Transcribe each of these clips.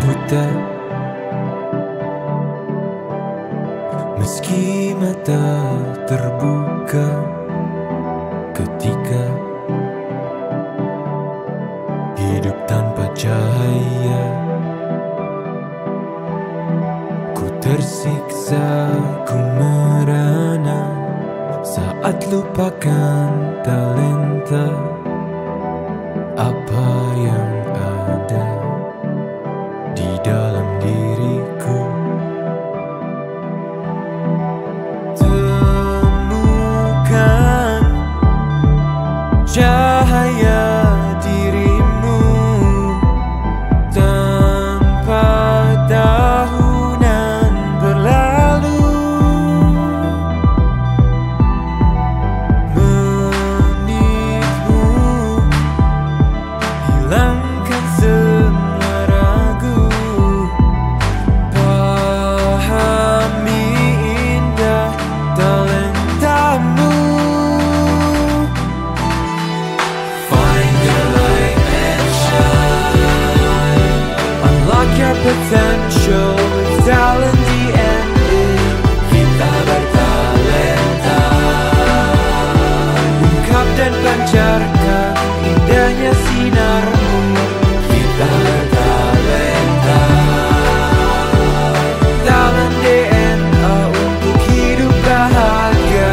buta, meski mata terbuka ketika hidup tanpa cahaya. Ku tersiksa, ku merana saat lupakan talenta apa yang ada di dalam diriku. Temukan cahaya dirimu tanpa tahunan berlalu, menitmu hilangkan semua ragu, pahami indah talentamu. Find your light and shine, unlock your potential with talent DNA. Kita bertalenta, ungkap dan pancarkan indahnya sinarmu. Kita bertalenta, talent DNA untuk hidup bahagia.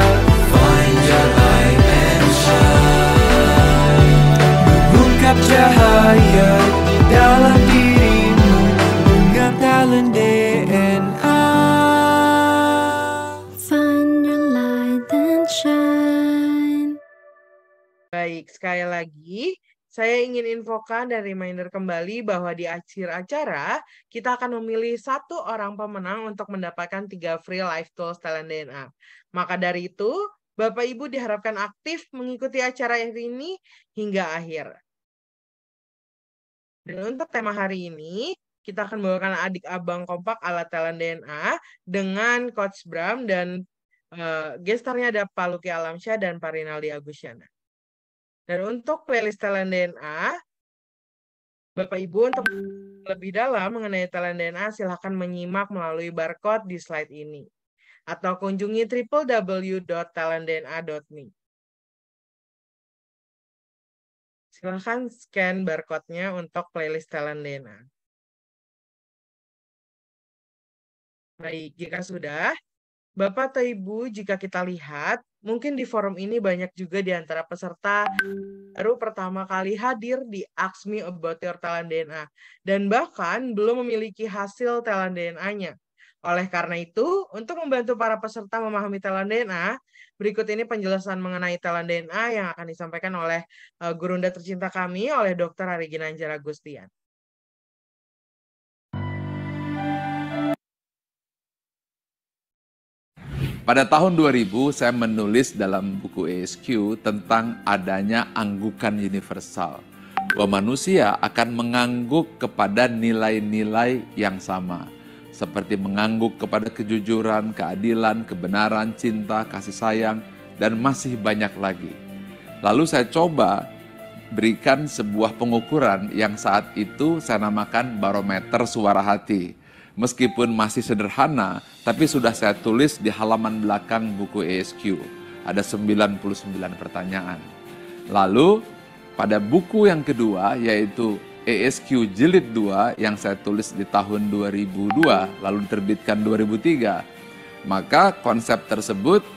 Find your light and shine, mengungkap cahaya di dalam dirimu dengan talent DNA. Find your light and shine. Baik, sekali lagi saya ingin infokan dan reminder kembali bahwa di akhir acara kita akan memilih satu orang pemenang untuk mendapatkan 3 free live tools talent DNA. Maka dari itu, Bapak Ibu diharapkan aktif mengikuti acara ini hingga akhir. Dan untuk tema hari ini, kita akan membawakan adik abang kompak ala talent DNA dengan Coach Bram dan gestarnya ada Pak Luki Alamsyah dan Pak Rinaldi Agusyana. Dan untuk playlist talent DNA, Bapak Ibu untuk lebih dalam mengenai talent DNA silahkan menyimak melalui barcode di slide ini atau kunjungi www.talentdna.me. Silahkan scan barcode-nya untuk playlist talent DNA. Baik, jika sudah, Bapak atau Ibu, jika kita lihat, mungkin di forum ini banyak juga di antara peserta baru pertama kali hadir di Ask Me About Your Talent DNA dan bahkan belum memiliki hasil talent DNA-nya. Oleh karena itu, untuk membantu para peserta memahami talent DNA, berikut ini penjelasan mengenai talent DNA yang akan disampaikan oleh gurunda tercinta kami, oleh Dr. Ari Ginanjar Agustian. Pada tahun 2000, saya menulis dalam buku ESQ tentang adanya anggukan universal. Bahwa manusia akan mengangguk kepada nilai-nilai yang sama. Seperti mengangguk kepada kejujuran, keadilan, kebenaran, cinta, kasih sayang, dan masih banyak lagi. Lalu saya coba berikan sebuah pengukuran yang saat itu saya namakan barometer suara hati. Meskipun masih sederhana, tapi sudah saya tulis di halaman belakang buku ESQ. Ada 99 pertanyaan. Lalu pada buku yang kedua, yaitu ESQ Jilid 2 yang saya tulis di tahun 2002, lalu diterbitkan 2003, maka konsep tersebut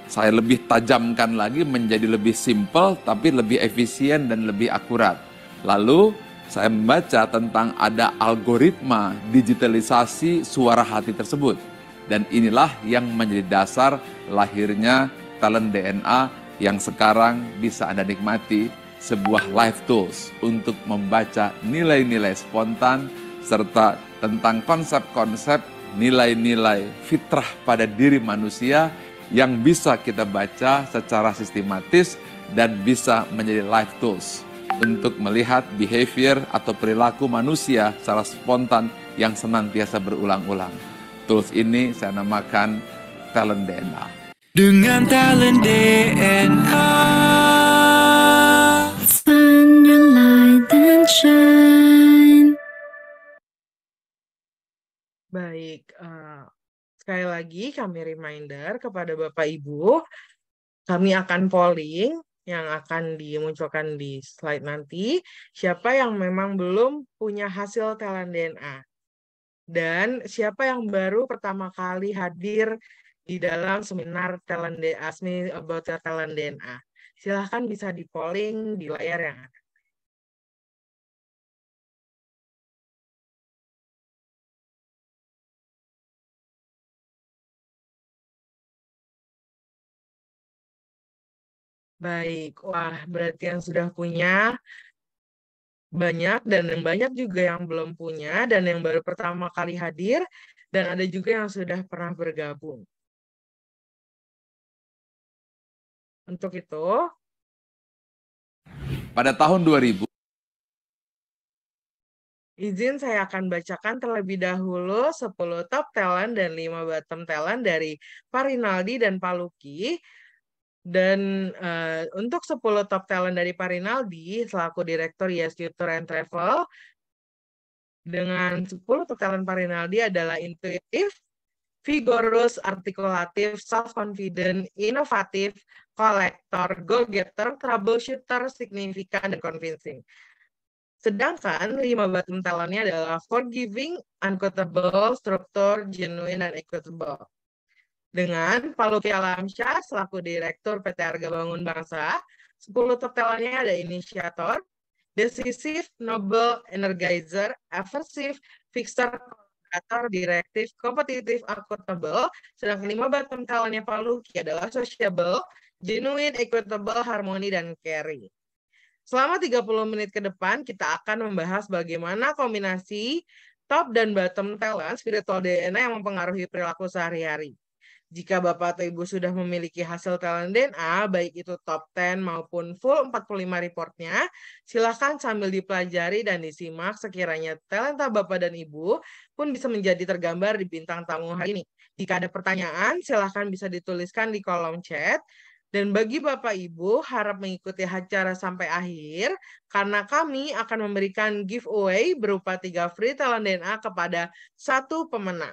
saya lebih tajamkan lagi menjadi lebih simpel, tapi lebih efisien dan lebih akurat. Lalu saya membaca tentang ada algoritma digitalisasi suara hati tersebut. Dan inilah yang menjadi dasar lahirnya talent DNA yang sekarang bisa Anda nikmati, sebuah live tools untuk membaca nilai-nilai spontan serta tentang konsep-konsep nilai-nilai fitrah pada diri manusia yang bisa kita baca secara sistematis dan bisa menjadi live tools untuk melihat behavior atau perilaku manusia secara spontan yang senantiasa berulang-ulang. Tools ini saya namakan Talent DNA. Dengan talent DNA, Find your light and shine. Baik, sekali lagi kami reminder kepada Bapak Ibu, kami akan polling yang akan dimunculkan di slide nanti, siapa yang memang belum punya hasil talent DNA. Dan siapa yang baru pertama kali hadir di dalam seminar talent DNA, about talent DNA. Silahkan bisa di polling di layar yang ada. Baik, wah berarti yang sudah punya banyak dan yang banyak juga yang belum punya dan yang baru pertama kali hadir dan ada juga yang sudah pernah bergabung. Untuk itu, Pada tahun 2000, izin saya akan bacakan terlebih dahulu 10 top talent dan 5 bottom talent dari Parinaldi dan Paluki. Dan untuk 10 top talent dari Parinaldi selaku Direktur YSQ Tour and Travel, dengan 10 top talent Parinaldi adalah intuitif, vigorous, artikulatif, self-confident, inovatif, kolektor, go-getter, troubleshooter, signifikan, dan convincing. Sedangkan 5 bottom talentnya adalah forgiving, unquotable, struktur, genuine, dan equitable. Dengan Paluki Alamsyah selaku Direktur PT Arga Bangun Bangsa, 10 top talentnya ada inisiator, decisive, noble, energizer, aversive, fixer, collaborator, direktif, kompetitif, accountable. Sedangkan 5 bottom talentnya Paluki adalah sociable, genuine, equitable, harmony, dan carry. Selama 30 menit ke depan, kita akan membahas bagaimana kombinasi top dan bottom talent spiritual DNA yang mempengaruhi perilaku sehari-hari. Jika Bapak atau Ibu sudah memiliki hasil talent DNA, baik itu top 10 maupun full 45 reportnya, silakan sambil dipelajari dan disimak sekiranya talenta Bapak dan Ibu pun bisa menjadi tergambar di bintang tamu hari ini. Jika ada pertanyaan, silakan bisa dituliskan di kolom chat. Dan bagi Bapak Ibu, harap mengikuti acara sampai akhir, karena kami akan memberikan giveaway berupa 3 free talent DNA kepada 1 pemenang.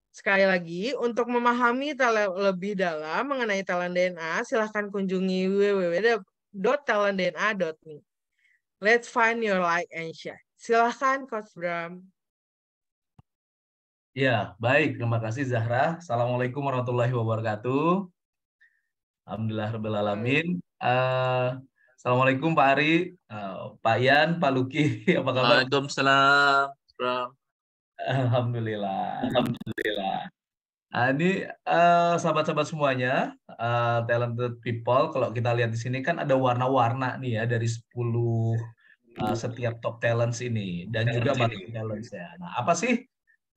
Sekali lagi, untuk memahami lebih dalam mengenai talent DNA, silahkan kunjungi www.talentdna.me. Let's find your light and shine. Silahkan, Coach Bram. Ya, baik. Terima kasih, Zahra. Assalamualaikum warahmatullahi wabarakatuh. Alhamdulillahirrahmanirrahim. Assalamualaikum Pak Ari, Pak Yan, Pak Luki. Apa kabar? Waalaikumsalam, Bram. Alhamdulillah. Ini sahabat-sahabat semuanya, talented people. Kalau kita lihat di sini kan ada warna-warna nih ya dari 10 setiap top talents ini dan juga bottom talents ya. Nah, apa sih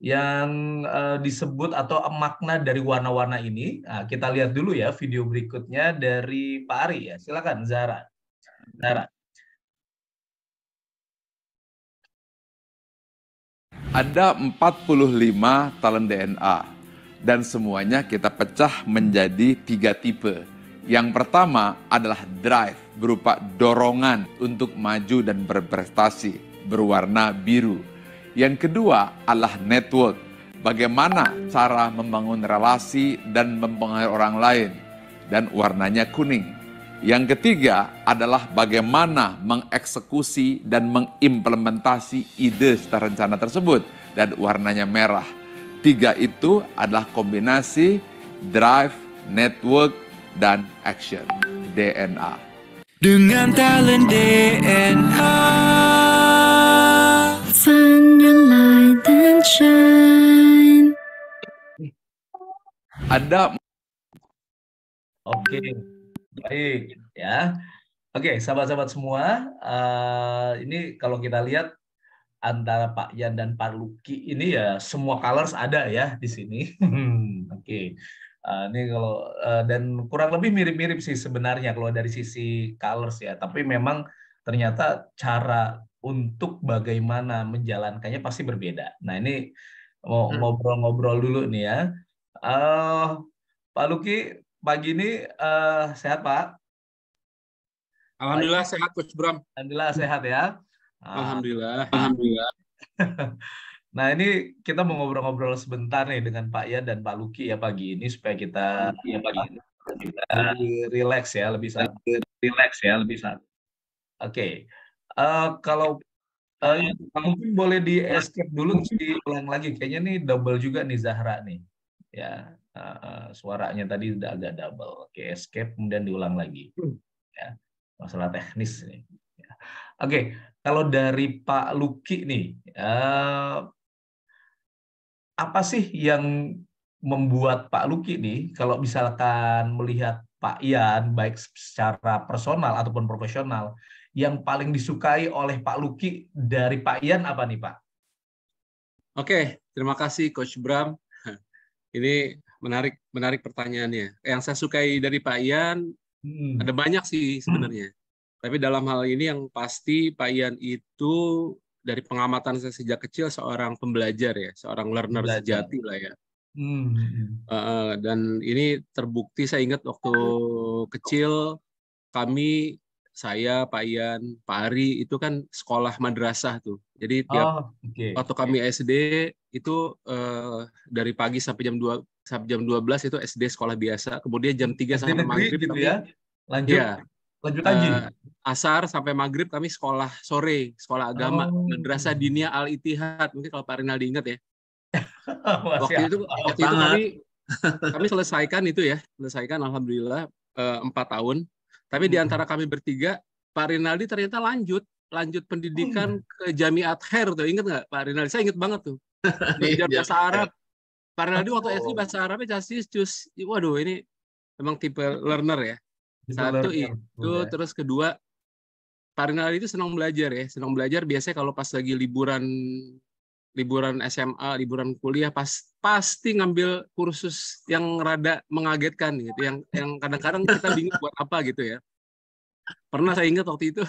yang disebut atau makna dari warna-warna ini? Nah, kita lihat dulu ya video berikutnya dari Pak Ari ya. Silakan Zahra. ada 45 talent DNA dan semuanya kita pecah menjadi 3 tipe. Yang pertama adalah drive, berupa dorongan untuk maju dan berprestasi, berwarna biru. Yang kedua adalah network, bagaimana cara membangun relasi dan mempengaruhi orang lain, dan warnanya kuning. Yang ketiga adalah bagaimana mengeksekusi dan mengimplementasi ide serta rencana tersebut, dan warnanya merah. 3 itu adalah kombinasi drive, network, dan action, DNA. Dengan talent DNA. Find your light and shine. Ada Oke, baik ya. Oke, sahabat-sahabat semua, ini kalau kita lihat antara Pak Yan dan Pak Luki ini ya semua colors ada ya di sini. Oke. Ini kalau dan kurang lebih mirip-mirip sih sebenarnya kalau dari sisi colors ya, tapi memang ternyata cara untuk bagaimana menjalankannya pasti berbeda. Nah, ini mau ngobrol-ngobrol dulu nih ya. Pak Luki, pagi ini sehat Pak? Alhamdulillah sehat, Coach Bram. Alhamdulillah sehat ya. Alhamdulillah. Nah, ini kita mau ngobrol-ngobrol sebentar nih dengan Pak Ian dan Pak Luki ya pagi ini supaya kita lebih rileks ya, lebih santai. Oke. Kalau mungkin boleh di escape dulu terus diulang lagi. Kayaknya nih double juga nih Zahra nih. Ya, suaranya tadi udah agak double. Oke, escape kemudian diulang lagi. Ya, masalah teknis nih. Ya. Oke, kalau dari Pak Luki nih, apa sih yang membuat Pak Luki nih, kalau misalkan melihat Pak Ian, baik secara personal ataupun profesional, yang paling disukai oleh Pak Luki dari Pak Ian apa nih, Pak? Oke, terima kasih Coach Bram. Ini menarik pertanyaannya. Yang saya sukai dari Pak Ian, ada banyak sih sebenarnya. Tapi dalam hal ini yang pasti Pak Ian itu dari pengamatan saya sejak kecil seorang pembelajar ya, seorang learner sejati lah ya. Dan ini terbukti saya ingat waktu kecil kami, saya, Pak Ian, Pak Ari itu kan sekolah madrasah tuh. Jadi tiap waktu kami SD itu dari pagi sampai jam 12 itu SD sekolah biasa. Kemudian jam 3 sampai maghrib gitu ya. Lanjut lagi. Asar sampai maghrib kami sekolah sore, sekolah agama, Madrasah Diniyah Al Ittihad. Mungkin kalau Pak Rinaldi ingat ya. waktu itu kami selesaikan itu ya, alhamdulillah 4 tahun. Tapi di antara kami bertiga, Pak Rinaldi ternyata lanjut pendidikan ke Jamiat Khair tuh, ingat nggak Pak Rinaldi? Saya ingat banget tuh. Belajar bahasa Arab. Pak Rinaldi waktu SD bahasa Arabnya cus. Waduh, ini memang tipe learner ya. Satu itu, terus kedua, Pak Rinaldi itu senang belajar ya. Senang belajar biasanya kalau pas lagi liburan SMA, liburan kuliah, pasti ngambil kursus yang rada mengagetkan gitu, yang kadang-kadang kita bingung buat apa gitu ya. Pernah saya ingat waktu itu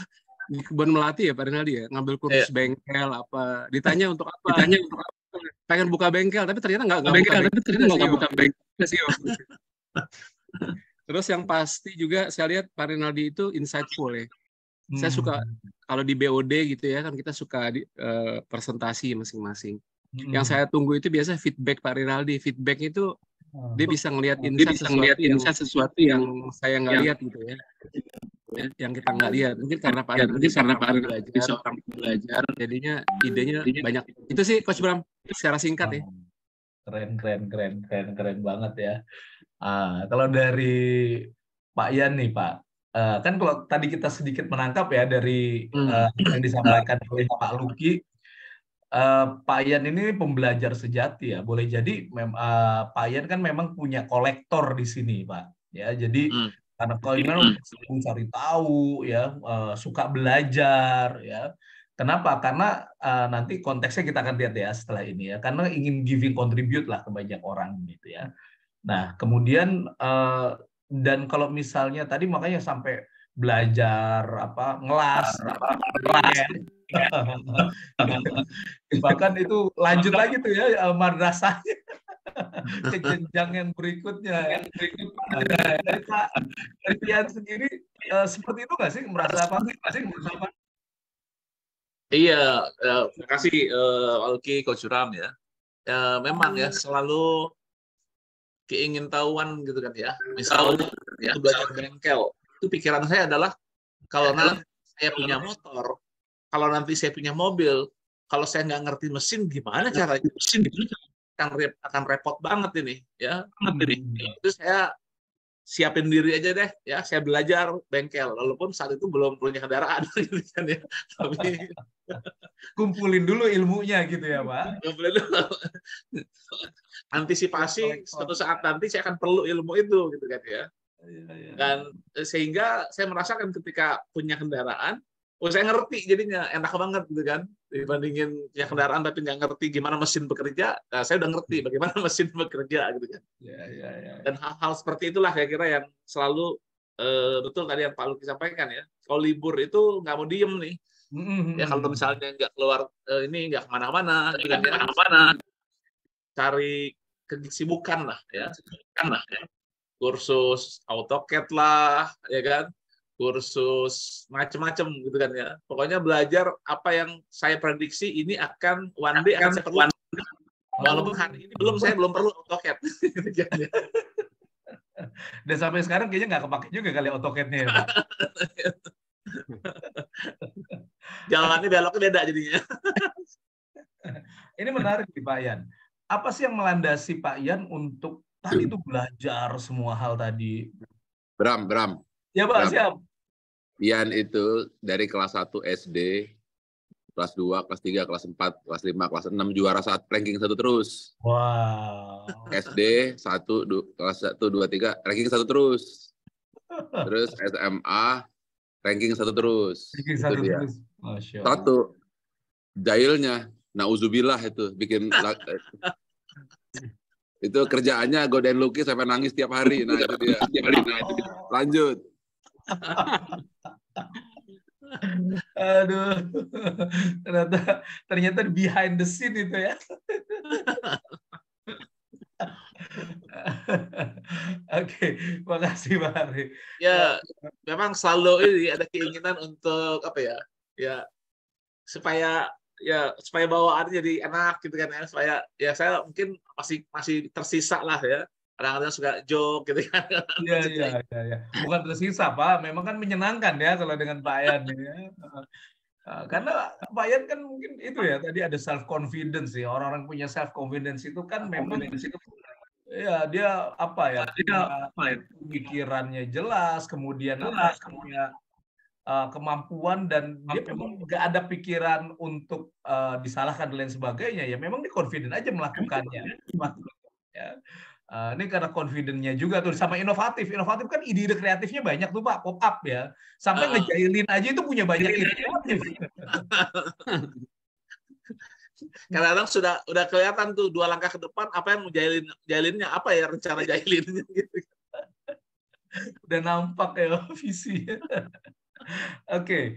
di Kebun Melati ya Pak Rinaldi ya, ngambil kursus bengkel apa, ditanya untuk apa? Pengen buka bengkel, tapi ternyata nggak buka bengkel sih. Terus yang pasti juga saya lihat Pak Rinaldi itu insightful ya. Saya suka kalau di BOD gitu ya, kan kita suka presentasi masing-masing. Yang saya tunggu itu biasa feedback Pak Rinaldi. Feedback itu dia bisa ngelihat insight sesuatu yang saya nggak lihat gitu ya. Yang kita nggak lihat. Mungkin karena Pak Rinaldi seorang pembelajar, jadinya idenya banyak. Itu sih Coach Bram secara singkat ya. Keren banget ya. Kalau dari Pak Ian nih Pak, kan kalau tadi kita sedikit menangkap ya dari yang disampaikan oleh Pak Luki, Pak Ian ini pembelajar sejati ya. Boleh jadi Pak Ian kan memang punya kolektor di sini Pak. Ya, jadi karena kalau ini memang cari tahu ya, suka belajar ya. Kenapa? Karena nanti konteksnya kita akan lihat ya setelah ini ya. Karena ingin giving contribute lah ke banyak orang gitu ya. Nah, kemudian dan kalau misalnya tadi makanya sampai belajar ngelas bahkan itu lanjut lagi tuh ya madrasahnya ke jenjang yang berikutnya. Dari Pak Ian sendiri seperti itu nggak sih, merasa apa? Iya, terima kasih Alki Coach Ram ya. Memang ya selalu keingintahuan gitu kan ya. Misalnya ya, belajar bengkel. Itu pikiran saya adalah kalau nanti saya punya motor, kalau nanti saya punya mobil, kalau saya nggak ngerti mesin gimana caranya mesin itu akan repot banget ini ya. Itu saya siapin diri aja deh ya, saya belajar bengkel walaupun saat itu belum punya kendaraan gitu kan ya. Tapi kumpulin dulu ilmunya gitu ya Pak. Antisipasi suatu saat nanti saya akan perlu ilmu itu gitu kan ya. Dan sehingga saya merasakan ketika punya kendaraan, saya ngerti jadinya enak banget gitu kan, dibandingin punya kendaraan tapi nggak ngerti gimana mesin bekerja. Nah, saya udah ngerti bagaimana mesin bekerja gitu kan. Dan hal-hal seperti itulah kira-kira yang selalu betul tadi yang Pak Luki sampaikan ya. Kalau libur itu nggak mau diem nih. Ya kalau misalnya nggak keluar nggak kemana-mana, gitu kan ya. Cari kesibukan lah ya. Kursus AutoCAD lah, ya kan. kursus macam-macam gitu kan ya. Pokoknya belajar apa yang saya prediksi ini akan one day akan saya perlu. Walaupun hari ini saya belum perlu AutoCAD. Dan sampai sekarang kayaknya nggak kepake juga kali AutoCAD-nya ya, Pak. Jalannya beloknya beda jadinya. Ini menarik nih Pak Yan. Apa sih yang melandasi Pak Yan untuk tadi itu belajar semua hal tadi? Bram. Ya Pak, siap. Yan itu dari kelas 1 SD, kelas 2, kelas 3, kelas 4, kelas 5, kelas 6 juara saat ranking 1 terus. Wow. SD 1, kelas 1, 2, 3 ranking 1 terus. Terus SMA ranking 1 terus. Ranking 1 terus. Masya Allah. 1 jailnya nauzubillah itu bikin itu kerjaannya godain Lucky sampai nangis tiap hari. Nah itu dia. Lanjut. Aduh, ternyata behind the scene itu ya. Oke, makasih Pak Ari. Ya, memang selalu ini ada keinginan untuk apa ya? Ya, supaya bawaannya jadi enak gitu kan ya. Supaya ya saya mungkin masih tersisa lah ya. Kadang-kadang suka joke gitu kan. Iya. Bukan tersisa, Pak. Memang kan menyenangkan ya kalau dengan Pak Yan ya. Karena Pak Yan kan mungkin itu ya, tadi ada self confidence ya. Orang-orang punya self confidence itu kan memang ya dia apa ya? Pikirannya jelas, kemudian punya kemampuan dan dia memang nggak ada pikiran untuk disalahkan dan lain sebagainya. Ya memang dia confident aja melakukannya. Ya. Ini karena confident-nya juga tuh sama inovatif. Inovatif kan ide-ide kreatifnya banyak tuh Pak, pop up ya. Sampai ngejailin aja itu punya banyak ide kreatif. Kadang-kadang udah kelihatan tuh 2 langkah ke depan apa yang mau jailinnya, apa ya rencana jailinnya gitu. Udah nampak ya visi. Oke.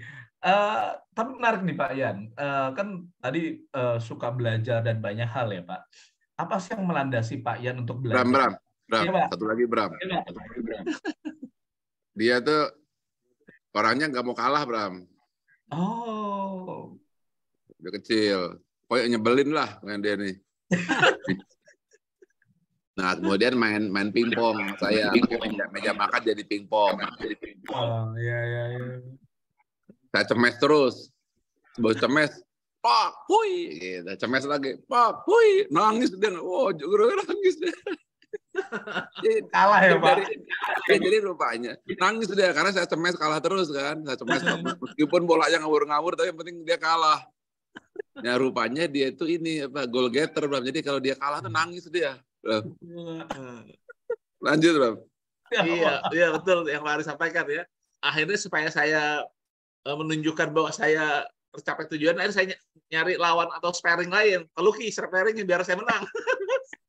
Tapi menarik nih Pak Yan. Kan tadi suka belajar dan banyak hal ya Pak. Apa sih yang melandasi Pak Yan untuk belajar? Bram. Ya, Satu lagi Bram. Dia tuh orangnya nggak mau kalah Bram. Oh. Udah kecil. Pokoknya nyebelin lah dengan dia nih. Nah kemudian main pingpong saya. Meja makan jadi pingpong. Oh iya. Saya cemes terus. Bos cemes. Pak, hui, gitu. Cemes lagi. Pak, hui, nangis dia. Oh, juga nangis dia. Kalah ya, Pak. Jadi rupanya nangis dia karena saya cemes kalah terus kan. Saya cemes meskipun bolanya ngawur-ngawur tapi yang penting dia kalah. Ya rupanya dia itu ini apa goal getter, Bram. Jadi kalau dia kalah tuh nangis dia. Lanjut, Bram. Iya betul yang Pak Ari sampaikan ya. Akhirnya supaya saya menunjukkan bahwa saya tercapai tujuan, akhirnya saya nyari lawan atau sparring lain. Kalau sparringnya biar saya menang.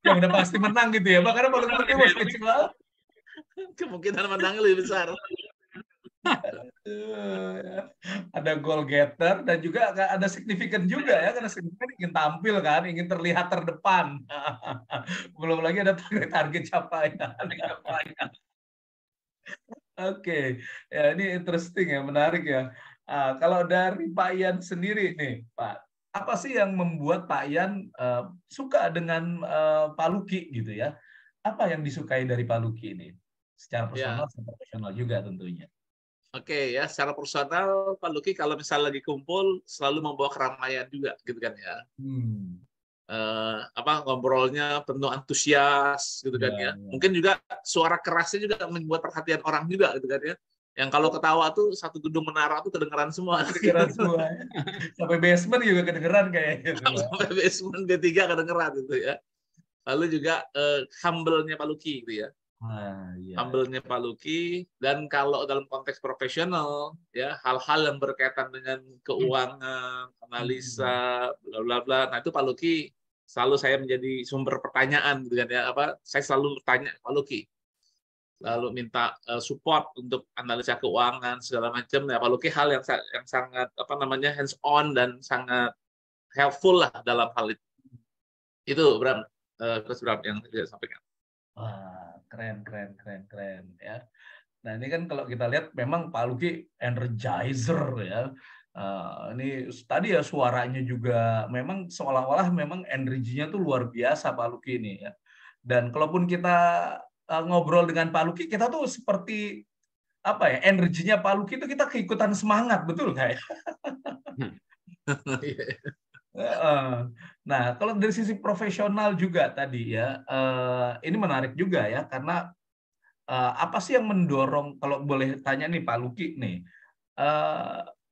Yang udah pasti menang gitu ya, karena baru masih kecil. Kemungkinan menangnya lebih besar. Ada goal getter dan juga ada signifikan juga ya, karena signifikan ingin tampil kan, ingin terlihat terdepan. Belum lagi ada target capaian. Oke, ya ini interesting ya, menarik ya. Kalau dari Pak Yan sendiri nih, Pak, apa sih yang membuat Pak Yan suka dengan Pak Lucky gitu ya? Apa yang disukai dari Pak Lucky ini? Secara personal, secara profesional juga tentunya. Oke ya, secara personal Pak Lucky kalau misalnya lagi kumpul selalu membawa keramaian juga, gitu kan ya. Ngobrolnya penuh antusias, gitu kan ya. Mungkin juga suara kerasnya juga membuat perhatian orang juga, gitu kan ya. Yang kalau ketawa tuh satu gedung menara tuh kedengeran semua. Kedengeran semua. Sampai basement juga kedengeran kayaknya. Sampai basement B3 kedengeran gitu ya. Lalu juga humble-nya Pak Lucky gitu ya. Humble-nya Pak Lucky, dan kalau dalam konteks profesional ya hal-hal yang berkaitan dengan keuangan, analisa, bla bla bla. Nah itu Pak Lucky selalu saya menjadi sumber pertanyaan gitu kan ya. Saya selalu bertanya Pak Lucky. Lalu minta support untuk analisa keuangan segala macam ya Pak Lucky, hal yang sangat hands on dan sangat helpful lah dalam hal itu. Itu Bram, Coach Bram yang saya sampaikan. Wah, keren ya. Nah ini kan kalau kita lihat memang Pak Luki energizer ya. Ini tadi ya suaranya juga memang seolah-olah memang energinya tuh luar biasa Pak Luki ini ya. Dan kalaupun kita ngobrol dengan Pak Luki, kita tuh seperti apa ya, energinya Pak Luki itu kita keikutan semangat, betul nggak ya? Nah, kalau dari sisi profesional juga tadi ya, ini menarik juga ya, karena apa sih yang mendorong, kalau boleh tanya nih Pak Luki nih,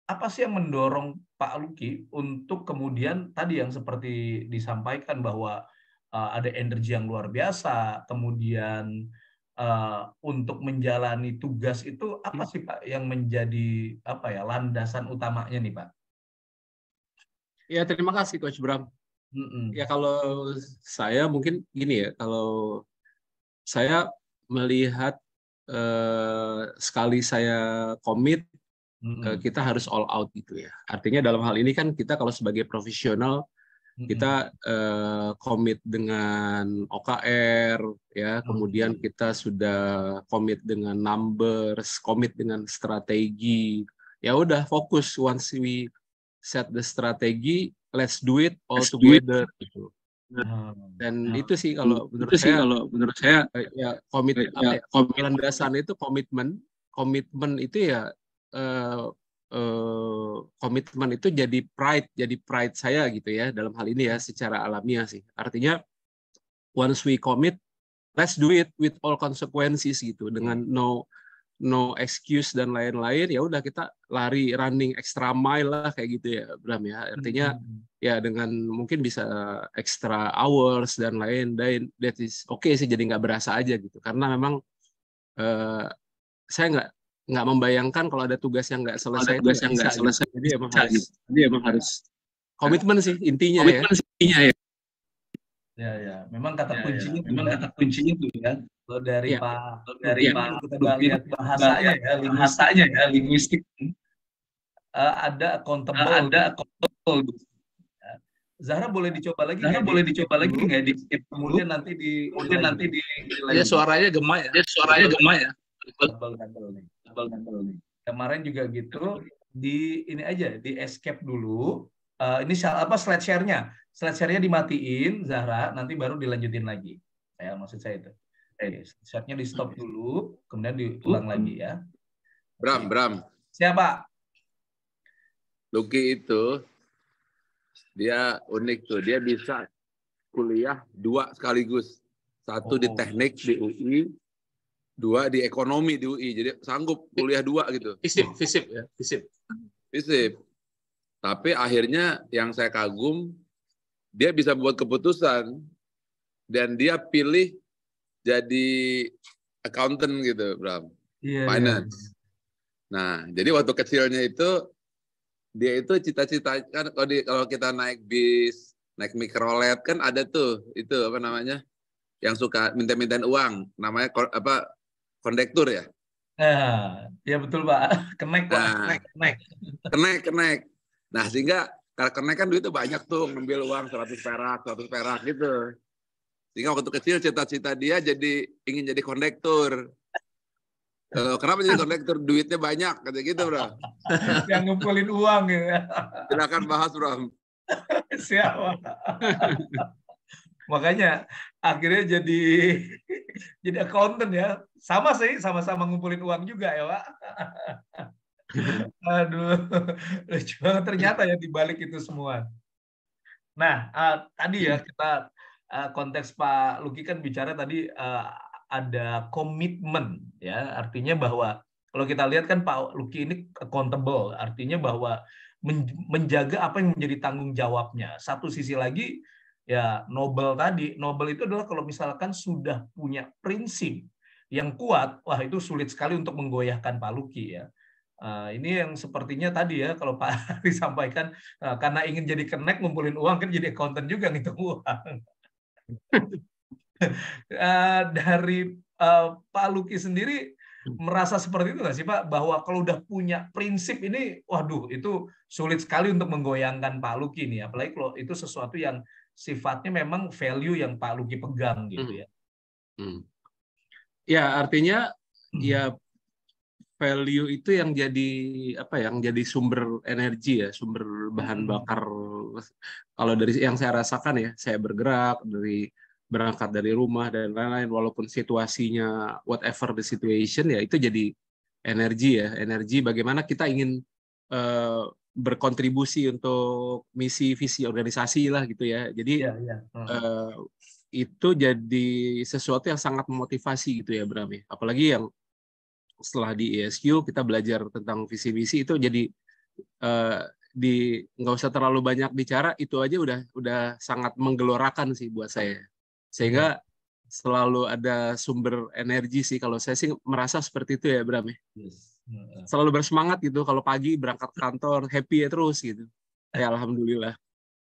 apa sih yang mendorong Pak Luki untuk kemudian tadi yang seperti disampaikan bahwa ada energi yang luar biasa, kemudian untuk menjalani tugas itu apa sih Pak yang menjadi apa ya landasan utamanya nih Pak? Ya terima kasih Coach Bram. Ya kalau saya mungkin gini ya, kalau saya melihat sekali saya komit, kita harus all out gitu ya. Artinya dalam hal ini kan kita kalau sebagai profesional kita komit dengan OKR ya, kemudian kita sudah komit dengan numbers, komit dengan strategi. Ya udah fokus, once we set the strategy, let's do it all together gitu. Dan itu sih kalau menurut saya ya landasan itu komitmen itu ya komitmen itu jadi pride saya gitu ya dalam hal ini ya secara alamiah sih. Artinya once we commit, let's do it with all consequences gitu, dengan no excuse dan lain-lain. Ya udah kita lari running extra mile lah kayak gitu ya Bram ya. Artinya ya dengan mungkin bisa extra hours dan lain, that is okay sih, jadi nggak berasa aja gitu. Karena memang saya nggak membayangkan kalau ada tugas yang nggak selesai. Jadi emang harus komitmen sih intinya ya. Ya, memang kata kuncinya tuh ya. Kalau dari Pak kita lihat bahasanya ya, linguistik. Ada accountable. Zahra boleh dicoba lagi nggak di kemudian nanti di ya suaranya gema ya. Tebal nih. Kemarin juga gitu, di ini aja, di escape dulu. Ini slide share-nya dimatiin Zahra, nanti baru dilanjutin lagi. Maksud saya itu. Share-nya di stop dulu, kemudian diulang lagi ya. Bram. Siapa? Luki itu dia unik tuh, dia bisa kuliah 2 sekaligus. 1 di teknik di UI, 2 di ekonomi di UI. Jadi sanggup kuliah 2 gitu. FISIP. Tapi akhirnya yang saya kagum, dia bisa buat keputusan dan dia pilih jadi accountant gitu, Bram. Finance. Nah, jadi waktu kecilnya itu dia itu cita-cita kan kalau kita naik bis, naik mikrolet kan ada tuh itu apa namanya? Yang suka minta-mintain uang, namanya kondektur ya. Ya betul Pak. Kenek Pak. Kenek. Nah sehingga karena kenek kan duitnya banyak tuh, ngambil uang 100 perak gitu. Sehingga waktu kecil cita-cita dia ingin jadi kondektur. Kenapa jadi kondektur? Duitnya banyak, kata gitu Bro. Yang ngumpulin uang gitu. Silakan bahas Bro. Siapa? Makanya akhirnya jadi accountant ya. Sama sih, sama-sama ngumpulin uang juga ya Pak. Aduh, lucu banget ternyata ya dibalik itu semua. Nah, tadi ya kita konteks Pak Luki kan bicara tadi ada komitmen ya, artinya bahwa kalau kita lihat kan Pak Luki ini accountable, artinya bahwa menjaga apa yang menjadi tanggung jawabnya. Satu sisi lagi ya Nobel itu adalah kalau misalkan sudah punya prinsip yang kuat, wah itu sulit sekali untuk menggoyahkan Pak Luki ya. Ini yang sepertinya tadi ya kalau Pak disampaikan karena ingin jadi kenek ngumpulin uang kan jadi accountant juga ngitung uang. Dari Pak Luki sendiri merasa seperti itu nggak sih Pak, bahwa kalau udah punya prinsip ini, waduh itu sulit sekali untuk menggoyangkan Pak Luki nih, apalagi kalau itu sesuatu yang sifatnya memang value yang Pak Luki pegang gitu ya. Ya artinya ya value itu yang jadi apa ya, yang jadi sumber energi ya, sumber bahan bakar. Kalau dari yang saya rasakan ya, saya bergerak berangkat dari rumah dan lain-lain, walaupun situasinya whatever the situation ya, itu jadi energi ya, energi bagaimana kita ingin berkontribusi untuk misi visi organisasi lah gitu ya. Jadi itu jadi sesuatu yang sangat memotivasi gitu ya Bram ya. Apalagi yang setelah di ESQ kita belajar tentang visi misi, itu jadi nggak usah terlalu banyak bicara, itu aja udah sangat menggelorakan sih buat saya. Sehingga selalu ada sumber energi sih, kalau saya sih merasa seperti itu ya Bram ya. Selalu bersemangat gitu kalau pagi berangkat kantor, happy ya terus gitu. Ya alhamdulillah.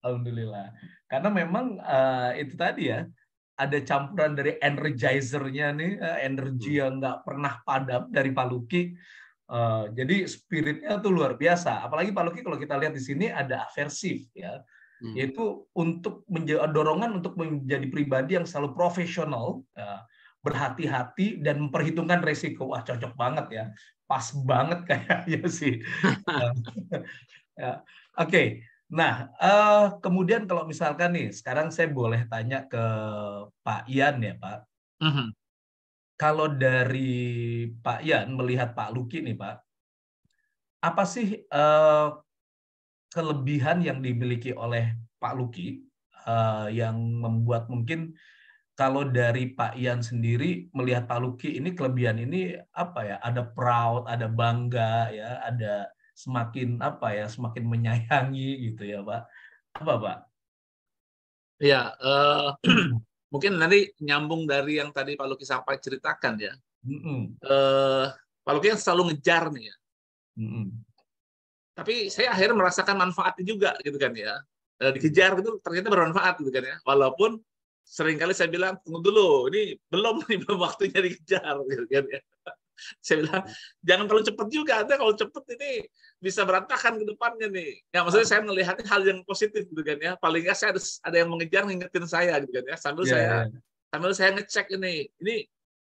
Alhamdulillah. Karena memang itu tadi ya, ada campuran dari energizer-nya nih, energi yang nggak pernah padam dari Pak Luki. Jadi spiritnya tuh luar biasa. Apalagi Pak Luki kalau kita lihat di sini ada aversif ya, yaitu untuk dorongan untuk menjadi pribadi yang selalu profesional, berhati-hati dan memperhitungkan resiko. Wah cocok banget ya, pas banget kayaknya sih. Ya. Oke. Nah, kemudian kalau misalkan nih, sekarang saya boleh tanya ke Pak Ian ya, Pak. Kalau dari Pak Ian melihat Pak Luki nih, Pak, apa sih kelebihan yang dimiliki oleh Pak Luki yang membuat mungkin kalau dari Pak Ian sendiri melihat Pak Luki ini, kelebihan ini apa ya? Ada proud, ada bangga ya, ada semakin apa ya, semakin menyayangi gitu ya Pak. Apa Pak? Ya, mungkin nanti nyambung dari yang tadi Pak Luki sampai ceritakan ya. Pak Luki yang selalu ngejar nih ya. Tapi saya akhirnya merasakan manfaatnya juga gitu kan ya. Dikejar gitu ternyata bermanfaat gitu kan ya. Walaupun seringkali saya bilang tunggu dulu, ini belum waktunya dikejar gitu kan ya. Saya bilang jangan terlalu cepat juga, ada kalau cepat ini bisa berantakan ke depannya nih. Ya maksudnya saya melihatnya hal yang positif gitu kan ya. Paling nggak saya ada yang mengejar ngingetin saya gitu kan ya. Sambil saya ngecek ini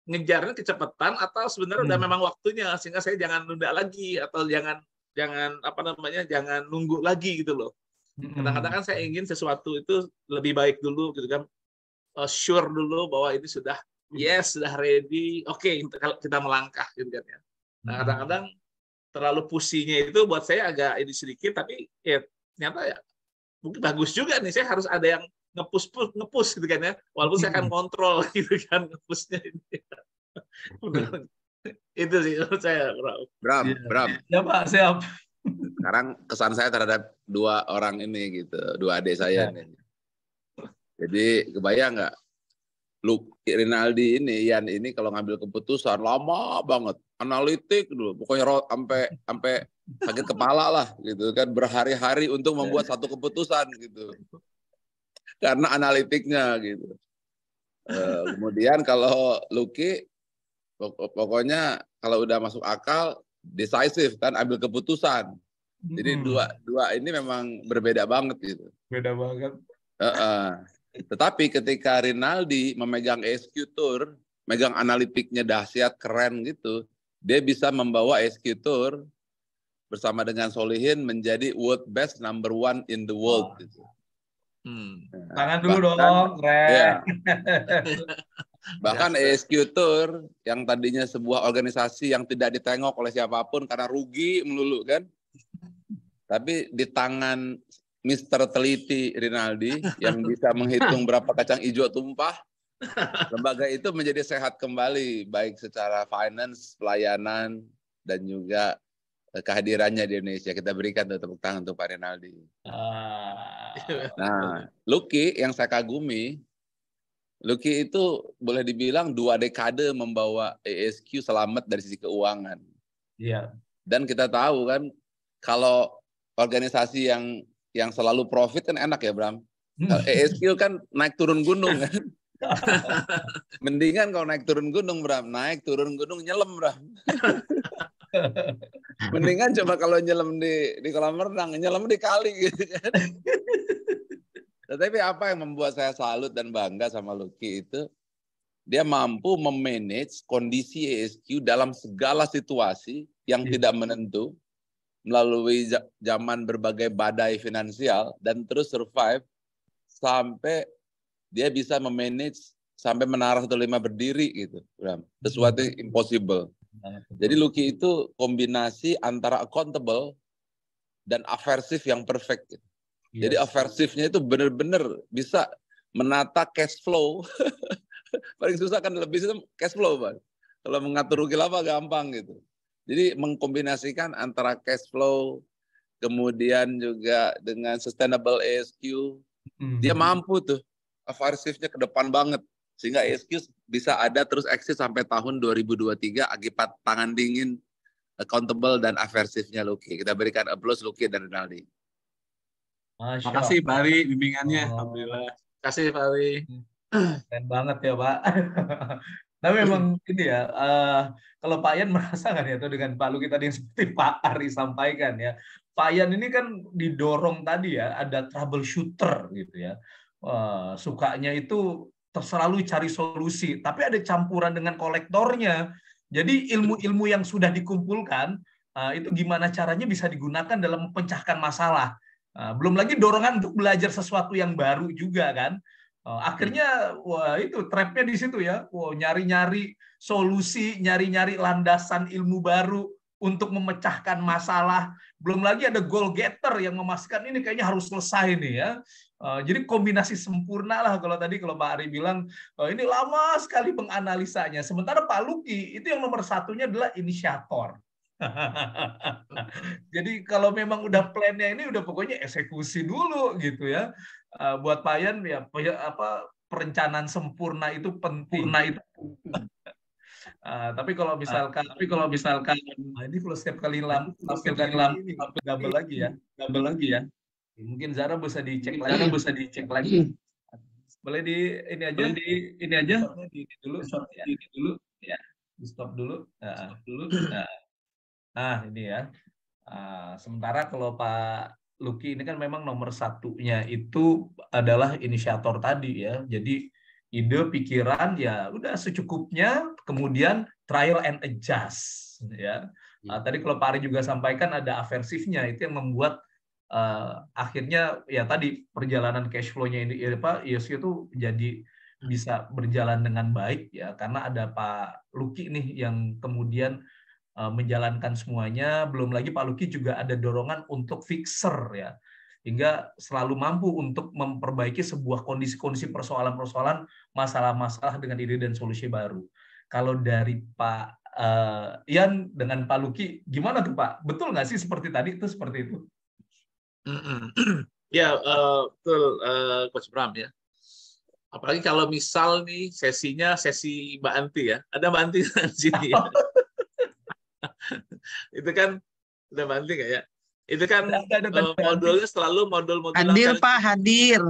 ngejarnya kecepatan atau sebenarnya udah memang waktunya, sehingga saya jangan nunda lagi atau jangan apa namanya, jangan nunggu lagi gitu loh. Kadang-kadang kan saya ingin sesuatu itu lebih baik dulu gitu kan. Sure dulu bahwa ini sudah sudah ready, oke, kita melangkah gitu kan ya. Nah, kadang-kadang terlalu pusinya itu buat saya agak ini sedikit, tapi ya ternyata ya mungkin bagus juga nih, saya harus ada yang ngepush gitu kan ya, walaupun saya akan kontrol gitu kan ngepushnya ini. Itu sih menurut saya, Bram. Ya Pak, siap. Sekarang kesan saya terhadap dua orang ini gitu, dua adik saya nih. Jadi kebayang nggak, Rinaldi ini, Ian ini kalau ngambil keputusan lama banget, analitik dulu, pokoknya sampai sakit kepala lah gitu kan, berhari-hari untuk membuat satu keputusan gitu, karena analitiknya gitu. Kemudian kalau Luki, pokoknya kalau udah masuk akal, decisive kan, ambil keputusan. Jadi dua ini memang berbeda banget gitu. Beda banget. Tetapi ketika Rinaldi memegang ESQ Tour, megang analitiknya dahsyat, keren gitu, dia bisa membawa ESQ Tour bersama dengan Solihin menjadi world best number 1 in the world. Gitu. Tangan dulu dong, keren. Ya. Bahkan ESQ Tour yang tadinya sebuah organisasi yang tidak ditengok oleh siapapun karena rugi melulu kan, tapi di tangan Mr. Teliti Rinaldi yang bisa menghitung berapa kacang hijau tumpah, lembaga itu menjadi sehat kembali, baik secara finance, pelayanan, dan juga kehadirannya di Indonesia. Kita berikan tepuk tangan untuk Pak Rinaldi. Nah, Luki yang saya kagumi, Luki itu boleh dibilang 2 dekade membawa ESQ selamat dari sisi keuangan. Iya. Dan kita tahu kan, kalau organisasi yang selalu profit kan enak ya Bram. ESQ kan naik turun gunung kan. Mendingan kalau naik turun gunung Bram, naik turun gunung nyelam Bram. Mendingan coba kalau nyelam di kolam renang, nyelam di kali gitu kan. Tetapi apa yang membuat saya salut dan bangga sama Luki itu, dia mampu memanage kondisi ESQ dalam segala situasi yang tidak menentu melalui zaman berbagai badai finansial dan terus survive sampai dia bisa memanage sampai Menara 105 berdiri gitu. Sesuatu impossible. Jadi Lucky itu kombinasi antara accountable dan aversif yang perfect. Jadi aversifnya itu benar-benar bisa menata cash flow. Paling susah kan lebih cash flow, Bang. Kalau mengatur rugi laba gampang gitu. Jadi mengkombinasikan antara cash flow, kemudian juga dengan sustainable ESQ, dia mampu tuh aversifnya ke depan banget. Sehingga ESQ bisa ada terus eksis sampai tahun 2023 akibat tangan dingin, accountable, dan aversifnya Lucky. Kita berikan applause Lucky dan Rinaldi. Terima kasih Pak Ari bimbingannya. Alhamdulillah. Terima kasih Pak Ari. Keren banget ya Pak. Tapi memang ini ya, kalau Pak Yan merasa kan ya, atau dengan Pak Lucky tadi yang seperti Pak Ari sampaikan ya, Pak Yan ini kan didorong tadi ya, ada troubleshooter gitu ya. Sukanya itu selalu cari solusi, tapi ada campuran dengan kolektornya. Jadi ilmu-ilmu yang sudah dikumpulkan, itu gimana caranya bisa digunakan dalam memecahkan masalah. Belum lagi dorongan untuk belajar sesuatu yang baru juga kan. Akhirnya wah itu trapnya di situ ya. Wah, nyari-nyari solusi, nyari-nyari landasan ilmu baru untuk memecahkan masalah. Belum lagi ada goal getter yang memastikan ini kayaknya harus selesai nih ya. Jadi kombinasi sempurna lah kalau tadi kalau Pak Ari bilang ini lama sekali menganalisanya. Sementara Pak Lucky itu yang nomor satunya adalah inisiator. Jadi kalau memang udah plannya ini udah pokoknya eksekusi dulu gitu ya. Buat Pak Yan ya perencanaan sempurna itu penting. Tapi kalau misalkan ini kalau setiap kali tampil double lagi ya. Mungkin Zara bisa dicek lagi. Boleh di ini aja. Dulu ya. Di stop dulu. Nah, ini ya. Sementara kalau Pak Lucky ini kan memang nomor satunya itu adalah inisiator tadi ya. Jadi ide, pikiran ya udah secukupnya, kemudian trial and adjust ya. Tadi kalau Pak Ari juga sampaikan ada aversifnya, itu yang membuat akhirnya ya tadi perjalanan cash flow-nya ini ya Pak ESQ itu jadi bisa berjalan dengan baik ya karena ada Pak Lucky nih yang kemudian menjalankan semuanya. Belum lagi Pak Lucky juga ada dorongan untuk fixer ya, hingga selalu mampu untuk memperbaiki sebuah kondisi-kondisi persoalan-persoalan, masalah-masalah dengan ide dan solusi baru. Kalau dari Pak Yan dengan Pak Lucky gimana tuh Pak? Betul nggak sih seperti tadi itu seperti itu? Ya betul Coach Bram ya. Apalagi kalau misal nih sesinya sesi Mbak Anti ya, ada Mbak Anti di sini ya. Itu kan udah Mbak Anti nggak ya? Itu kan modulnya selalu modul-modul hadir Pak, hadir.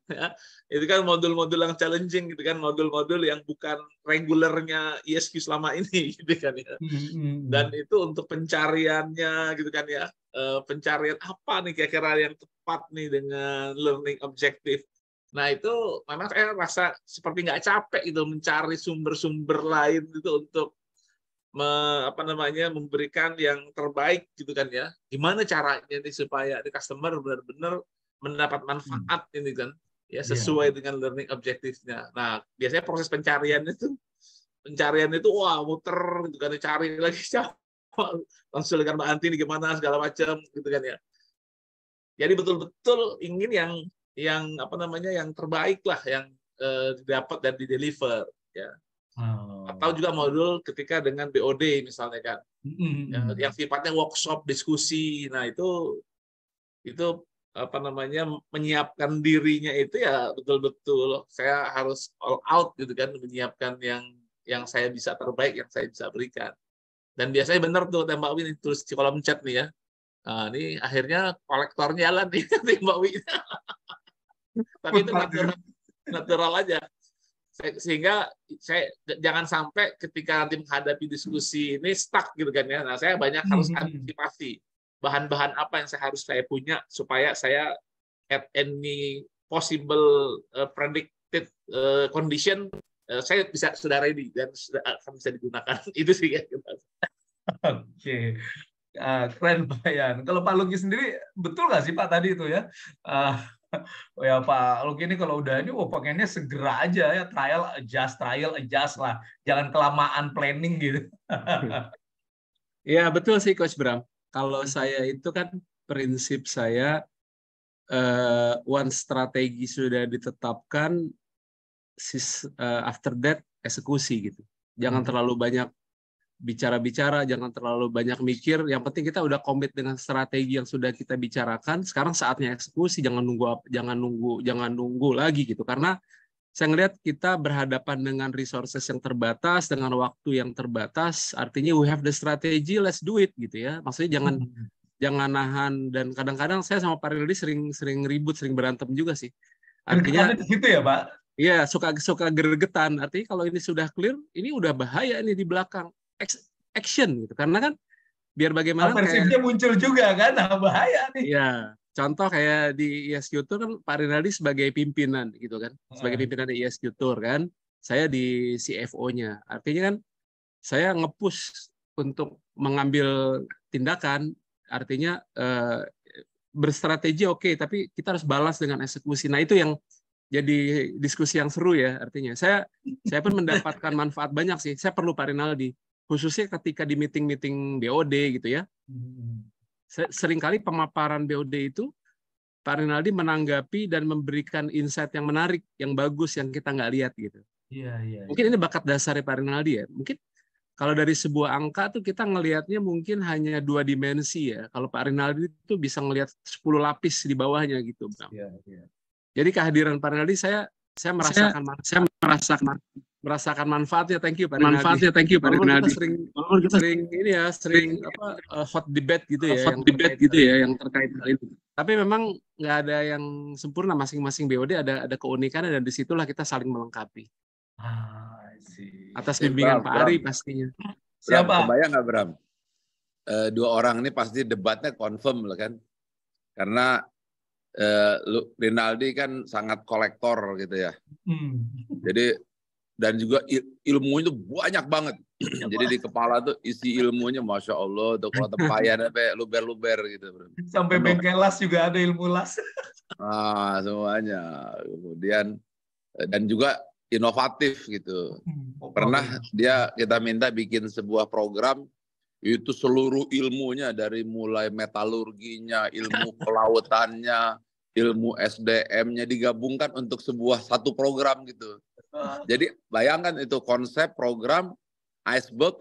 Ya, itu kan modul-modul yang challenging gitu kan, modul-modul yang bukan regulernya ESQ selama ini gitu kan ya. Dan itu untuk pencariannya gitu kan ya, pencarian apa nih kira-kira yang tepat nih dengan learning objective. Nah itu memang saya rasa seperti nggak capek gitu mencari sumber-sumber lain itu untuk memberikan yang terbaik gitu kan ya. Gimana caranya nih supaya customer benar-benar mendapat manfaat ini kan ya sesuai dengan learning objectives-nya. Nah, biasanya proses pencarian itu wah muter gitu kan, cari lagi konsul dengan Mbak Anti ini gimana segala macam gitu kan ya. Jadi betul-betul ingin yang terbaik lah yang didapat dan di-deliver ya. Atau juga modul ketika dengan BOD misalnya kan. Yang sifatnya workshop, diskusi. Nah, itu menyiapkan dirinya itu ya betul-betul saya harus all out gitu kan, menyiapkan yang saya bisa terbaik, yang saya bisa berikan. Dan biasanya benar tuh Mbak Wi tulis di kolom chat nih ya. Nah, ini akhirnya kolektornya jalan nih Mbak Wi. Tapi itu natural aja. Sehingga saya jangan sampai ketika nanti menghadapi diskusi ini stuck gitu kan ya. Nah, saya banyak harus antisipasi bahan-bahan apa yang saya punya supaya saya at any possible predicted condition saya sudah ready dan akan bisa digunakan. Itu sih ya. Oke. Keren Pak Yan. Kalau Pak Luki sendiri betul nggak sih Pak tadi itu ya? Oh ya Pak Luki ini kalau udah ini pengennya segera aja ya, trial adjust lah, jangan kelamaan planning gitu. Ya betul sih Coach Bram. Kalau saya itu kan prinsip saya once strategi sudah ditetapkan, after that eksekusi gitu. Jangan terlalu banyak bicara-bicara, jangan terlalu banyak mikir. Yang penting kita udah komit dengan strategi yang sudah kita bicarakan. Sekarang saatnya eksekusi, jangan nunggu lagi gitu. Karena saya ngelihat kita berhadapan dengan resources yang terbatas, dengan waktu yang terbatas. Artinya we have the strategy, let's do it gitu ya. Maksudnya jangan nahan. Dan kadang-kadang saya sama Pak Rildi sering ribut, sering berantem juga sih. Artinya gitu ya Pak. Iya, suka gergetan. Artinya kalau ini sudah clear, ini udah bahaya ini di belakang. Action gitu. Karena kan biar bagaimana persepsinya muncul juga kan, bahaya nih. Iya, contoh kayak di ISQ Tour kan Pak Rinaldi sebagai pimpinan gitu kan. Sebagai pimpinan di ISQ Tour kan. Saya di CFO-nya. Artinya kan saya nge-push untuk mengambil tindakan, artinya berstrategi oke, tapi kita harus balas dengan eksekusi. Nah, itu yang jadi diskusi yang seru ya artinya. Saya pun mendapatkan manfaat banyak sih. Saya perlu Pak Rinaldi, khususnya ketika di meeting-meeting BOD gitu ya. Seringkali pemaparan BOD itu Pak Rinaldi menanggapi dan memberikan insight yang menarik, yang bagus, yang kita nggak lihat gitu. Iya. Mungkin ini bakat dasarnya Pak Rinaldi ya. Mungkin kalau dari sebuah angka tuh kita ngelihatnya mungkin hanya 2 dimensi ya. Kalau Pak Rinaldi itu bisa ngelihat 10 lapis di bawahnya gitu, Bang. Iya. Jadi kehadiran Pak Rinaldi saya merasakan manfaatnya. Thank you Pak Rinaldi. Sering hot debate gitu ya, yang terkait hal itu. Tapi memang nggak ada yang sempurna, masing-masing BOD ada keunikannya dan disitulah kita saling melengkapi. Atas bimbingan Pak Ari pastinya. Siapa? Kebayang nggak Bram? 2 orang ini pasti debatnya confirm lah kan? Karena Rinaldi kan sangat kolektor gitu ya. Jadi dan juga ilmunya itu banyak banget. Jadi di kepala tuh isi ilmunya Masya Allah. Tuh kalau tempayan sampai luber-luber gitu. Sampai bengkel las juga ada ilmu las. Semuanya. Kemudian dan juga inovatif gitu. Pernah kita minta bikin sebuah program itu seluruh ilmunya dari mulai metalurginya, ilmu kelautannya, ilmu SDM-nya digabungkan untuk satu program gitu. Jadi bayangkan itu konsep program iceberg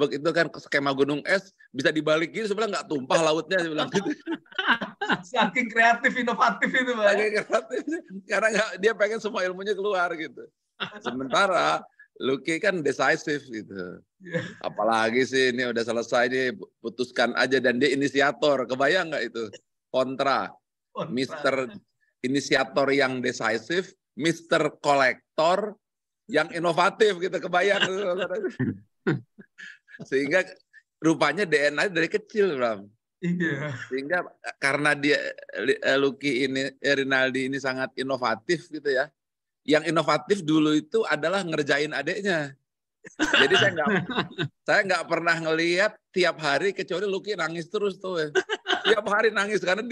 itu kan skema gunung es bisa dibalikin sebenarnya nggak tumpah lautnya bilang gitu. Saking kreatif inovatif itu Pak. Saking kreatif karena dia pengen semua ilmunya keluar gitu. Sementara Lucky kan decisive gitu. Apalagi sih ini udah selesai nih putuskan aja dan dia inisiator. Kebayang nggak itu? Kontra. Mr. Inisiator yang decisive, Mr. Kolektor yang inovatif gitu. Kebayang. Sehingga rupanya DNA dari kecil, Bram. Iya. Sehingga karena dia Rinaldi ini sangat inovatif gitu ya. Yang inovatif dulu itu adalah ngerjain adeknya. Jadi saya nggak pernah ngelihat tiap hari kecuali Lucky nangis terus tuh. Tiap hari nangis karena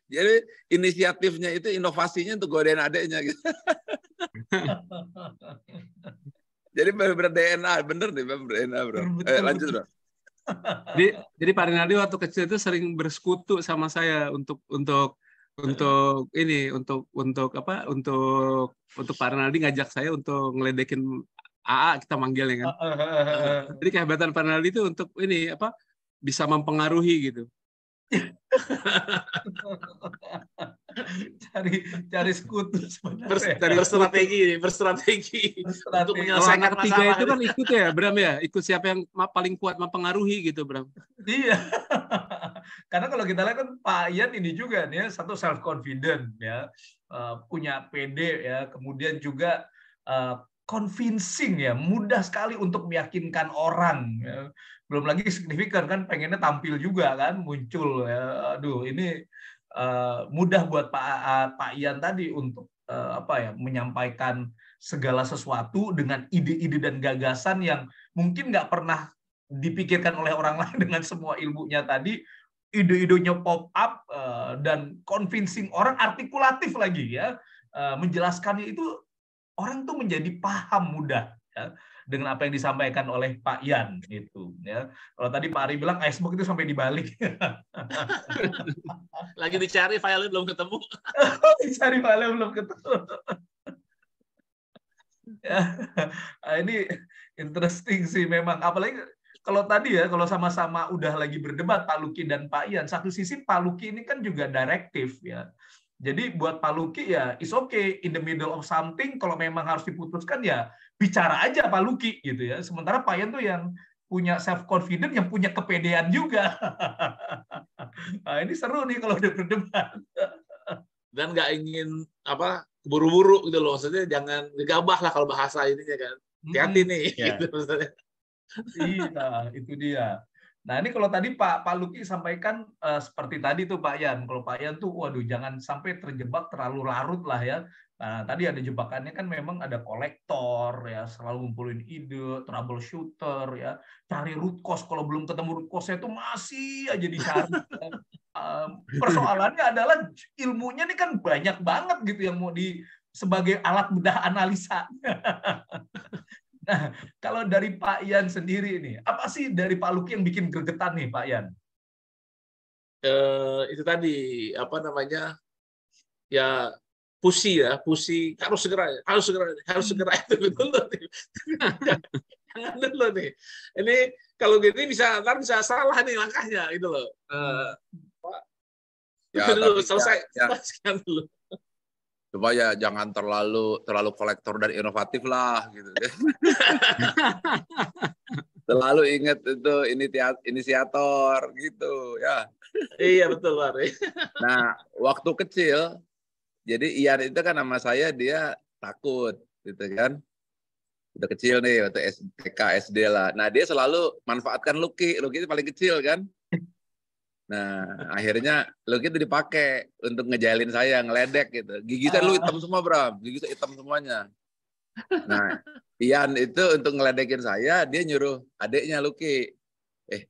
jadi inisiatifnya itu inovasinya untuk godain adeknya gitu. Jadi bener DNA, bener nih DNA bro. Lanjut bro. Jadi Pak Rinaldi waktu kecil itu sering bersekutu sama saya untuk Pak Rinaldi ngajak saya untuk ngeledekin AA kita manggilnya kan. Jadi kehebatan Pak Rinaldi itu untuk bisa mempengaruhi gitu. cari sekutu sebenarnya. Berstrategi untuk menyelesaikan masalah. Itu kan ikut ya Bram ya, ikut siapa yang paling kuat mempengaruhi gitu Bram. Iya. Karena kalau kita lihat kan Pak Ian ini juga nih satu self confident ya, punya PD ya, kemudian juga convincing ya, mudah sekali untuk meyakinkan orang ya. Belum lagi signifikan kan, pengennya tampil juga kan, muncul ya. Aduh, ini mudah buat Pak Ian tadi untuk menyampaikan segala sesuatu dengan ide-ide dan gagasan yang mungkin nggak pernah dipikirkan oleh orang lain dengan semua ilmunya tadi. Ide-idenya pop up dan convincing orang, artikulatif lagi ya, menjelaskannya itu orang tuh menjadi paham mudah ya, dengan apa yang disampaikan oleh Pak Yan gitu ya. Kalau tadi Pak Ari bilang iceberg itu sampai dibalik. Lagi dicari filenya belum ketemu. Dicari filenya belum ketemu. Ya, ini interesting sih memang, apalagi kalau tadi ya, kalau sama-sama udah lagi berdebat Pak Luki dan Pak Yan, satu sisi Pak Luki ini kan juga direktif ya. Jadi buat Pak Luki ya, it's okay in the middle of something, kalau memang harus diputuskan ya bicara aja Pak Luki gitu ya. Sementara Pak Yan tuh yang punya self confident, yang punya kepedean juga. Nah, ini seru nih kalau udah berdebat. Dan nggak ingin buru-buru gitu loh, maksudnya jangan gegabah lah kalau bahasa ininya kan. Hati-hati nih. Ya. Gitu maksudnya. Iya, itu dia. Nah, ini kalau tadi Pak Luki sampaikan seperti tadi tuh Pak Yan. Kalau Pak Yan tuh, waduh, jangan sampai terjebak terlalu larut lah ya. Nah, tadi ada jebakannya kan, memang ada kolektor ya, selalu ngumpulin ide, troubleshooter ya, cari root cause. Kalau belum ketemu root cause-nya itu masih aja dicari. Persoalannya adalah ilmunya ini kan banyak banget gitu yang mau sebagai alat bedah analisa. Nah, kalau dari Pak Yan sendiri nih, apa sih dari Pak Luki yang bikin gregetan nih, Pak Yan? Itu tadi ya pusi harus segera itu dulu nih. Jangan dulu nih. Ini kalau gini bisa salah nih langkahnya itu loh. Dulu selesai dulu. Supaya jangan terlalu kolektor dan inovatif lah gitu. Selalu ingat itu inisiator gitu ya. Iya betul Pak. Nah, waktu kecil jadi Ian itu kan sama saya, dia takut gitu kan. Udah kecil nih, waktu TK SD lah. Nah, dia selalu manfaatkan Luki itu paling kecil kan. Nah, akhirnya Luki itu dipakai untuk ngejailin saya, ngeledek gitu. Gigi saya lu hitam semua, Bram. Gigi saya hitam semuanya. Nah, Ian itu untuk ngeledekin saya, dia nyuruh adiknya Luki,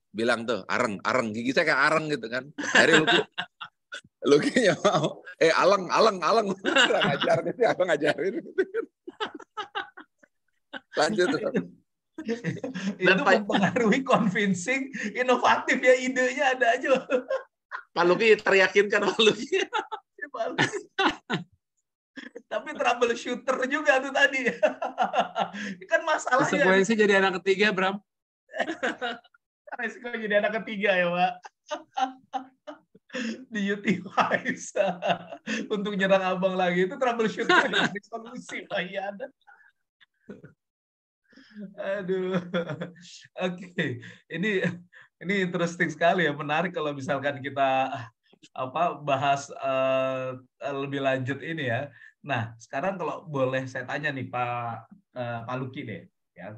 bilang tuh, areng, gigi saya kayak areng gitu kan. Akhirnya Luki-nya mau, aleng. Ngajarin itu, abang ngajarin. Lanjut. Itu mempengaruhi, convincing, inovatif ya, idenya ada aja. Pak Luki teryakinkan Pak Luki. Tapi troubleshooter juga tuh tadi. Kan masalahnya. Konsekuensi jadi anak ketiga, Bram. Resiko jadi anak ketiga ya, Pak. Di-utilize untuk nyerang abang lagi, itu troubleshooter yang solusi Pak Yan. Aduh, oke. Ini interesting sekali ya, menarik kalau misalkan kita bahas lebih lanjut ini ya. Nah, sekarang kalau boleh saya tanya nih Pak Luki deh, ya.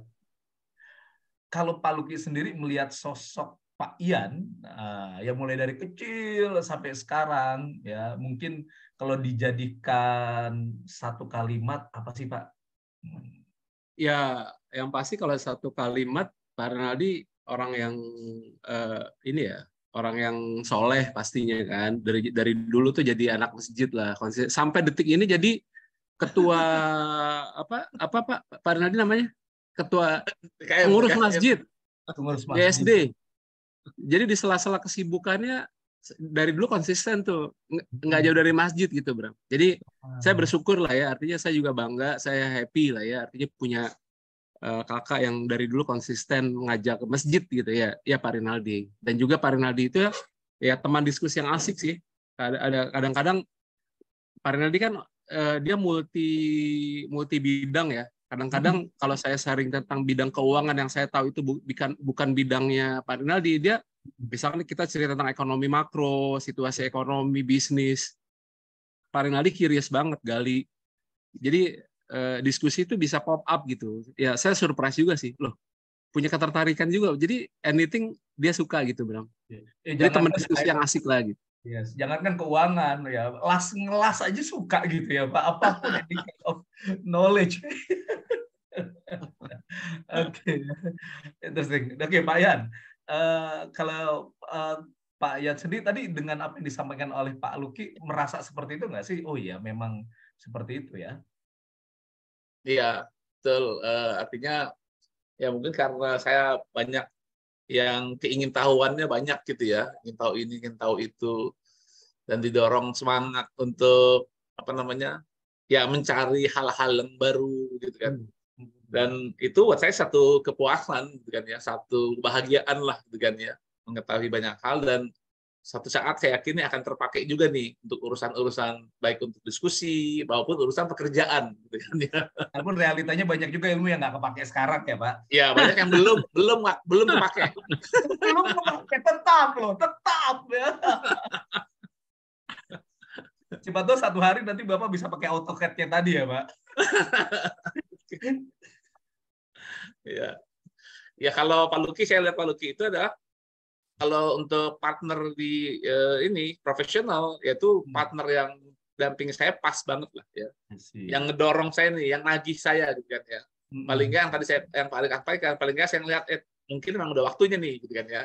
Kalau Pak Luki sendiri melihat sosok Pak Yan, ya mulai dari kecil sampai sekarang, ya mungkin kalau dijadikan satu kalimat apa sih Pak? Ya, yang pasti kalau satu kalimat, Pak Rinaldi orang yang orang yang soleh pastinya kan. Dari dulu tuh jadi anak masjid lah. Sampai detik ini jadi ketua Pak Rinaldi namanya? Ketua pengurus masjid. Di SD. Jadi di sela-sela kesibukannya dari dulu konsisten tuh, nggak jauh dari masjid gitu, Bram. Jadi saya bersyukur lah ya, artinya saya juga bangga, saya happy lah ya, artinya punya kakak yang dari dulu konsisten ngajak ke masjid gitu ya, Pak Rinaldi. Dan juga Pak Rinaldi itu ya teman diskusi yang asik sih. Kadang-kadang Pak Rinaldi kan dia multi bidang ya. Kadang-kadang kalau saya sharing tentang bidang keuangan yang saya tahu itu bukan bidangnya Pak Rinaldi, dia misalnya kita cerita tentang ekonomi makro, situasi ekonomi, bisnis. Pak Rinaldi curious banget, gali. Jadi diskusi itu bisa pop up gitu. Ya saya surprise juga sih, loh. Punya ketertarikan juga. Jadi anything dia suka gitu, Bram. Jadi teman diskusi yang asik lah gitu. Yes, jangankan keuangan ya, ngelas aja suka gitu ya Pak, apapun any kind of knowledge. Oke, interesting. Oke, Pak Yan, kalau Pak Yan sendiri tadi dengan apa yang disampaikan oleh Pak Luki merasa seperti itu nggak sih? Oh iya, memang seperti itu ya. Iya, betul. Artinya ya mungkin karena saya banyak yang keingintahuannya banyak gitu ya, ingin tahu ini, ingin tahu itu, dan didorong semangat untuk apa namanya, ya mencari hal-hal yang baru gitu kan. Dan itu buat saya satu kepuasan gitu kan ya, satu kebahagiaan lah gitu kan ya, mengetahui banyak hal, dan satu saat saya yakin ini akan terpakai juga nih untuk urusan-urusan baik untuk diskusi maupun urusan pekerjaan gitu kan ya. Walaupun realitanya banyak juga ilmu yang nggak kepake sekarang ya Pak. Ya banyak yang belum kepake. Belum kepake, tetap loh, tetap ya. Coba tuh satu hari nanti Bapak bisa pakai AutoCAD-nya tadi ya Pak. Ya. Ya kalau Pak Luki, saya lihat Pak Luki itu adalah kalau untuk partner di ini profesional, yaitu partner yang damping saya pas banget lah ya. Yang ngedorong saya nih, yang nagih saya gitu kan ya. Paling nggak yang tadi yang Pak Ari sampaikan, paling nggak saya ngelihat mungkin memang udah waktunya nih gitu kan ya.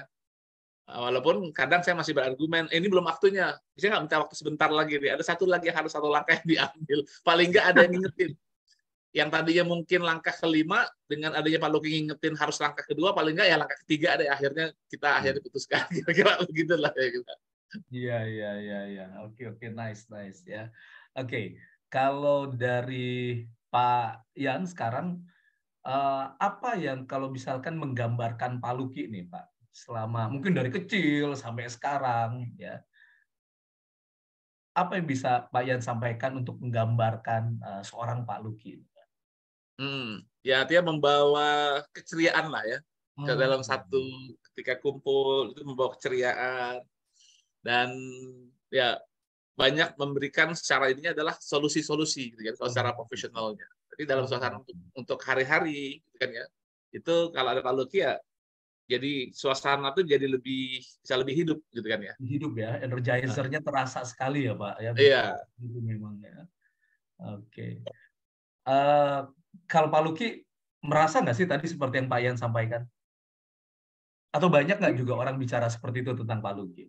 Walaupun kadang saya masih berargumen, ini belum waktunya, bisa nggak minta waktu sebentar lagi nih. Ada satu lagi harus satu langkah yang diambil. Paling nggak ada yang ngingetin. Yang tadinya mungkin langkah kelima, dengan adanya Pak Luki ngingetin harus langkah kedua, paling nggak ya langkah ketiga ada akhirnya kita akhirnya putuskan, kira-kira begitu lah ya kita. Iya. Oke, nice ya. Oke, kalau dari Pak Yan sekarang, apa yang kalau misalkan menggambarkan Pak Luki nih Pak, selama mungkin dari kecil sampai sekarang ya, apa yang bisa Pak Yan sampaikan untuk menggambarkan seorang Pak Luki? Ya artinya membawa keceriaan lah ya ke dalam satu, ketika kumpul itu membawa keceriaan, dan ya banyak memberikan secara ininya adalah solusi-solusi gitu kan, kalau secara profesionalnya. Jadi dalam suasana untuk hari-hari gitu kan ya, itu kalau ada Pak Luki ya jadi suasana tuh jadi bisa lebih hidup gitu kan ya. Hidup ya, energizer-nya terasa sekali ya Pak ya. Iya. Itu memang ya. Oke. Kalau Pak Luki merasa nggak sih tadi seperti yang Pak Yan sampaikan? Atau banyak nggak juga orang bicara seperti itu tentang Pak Luki?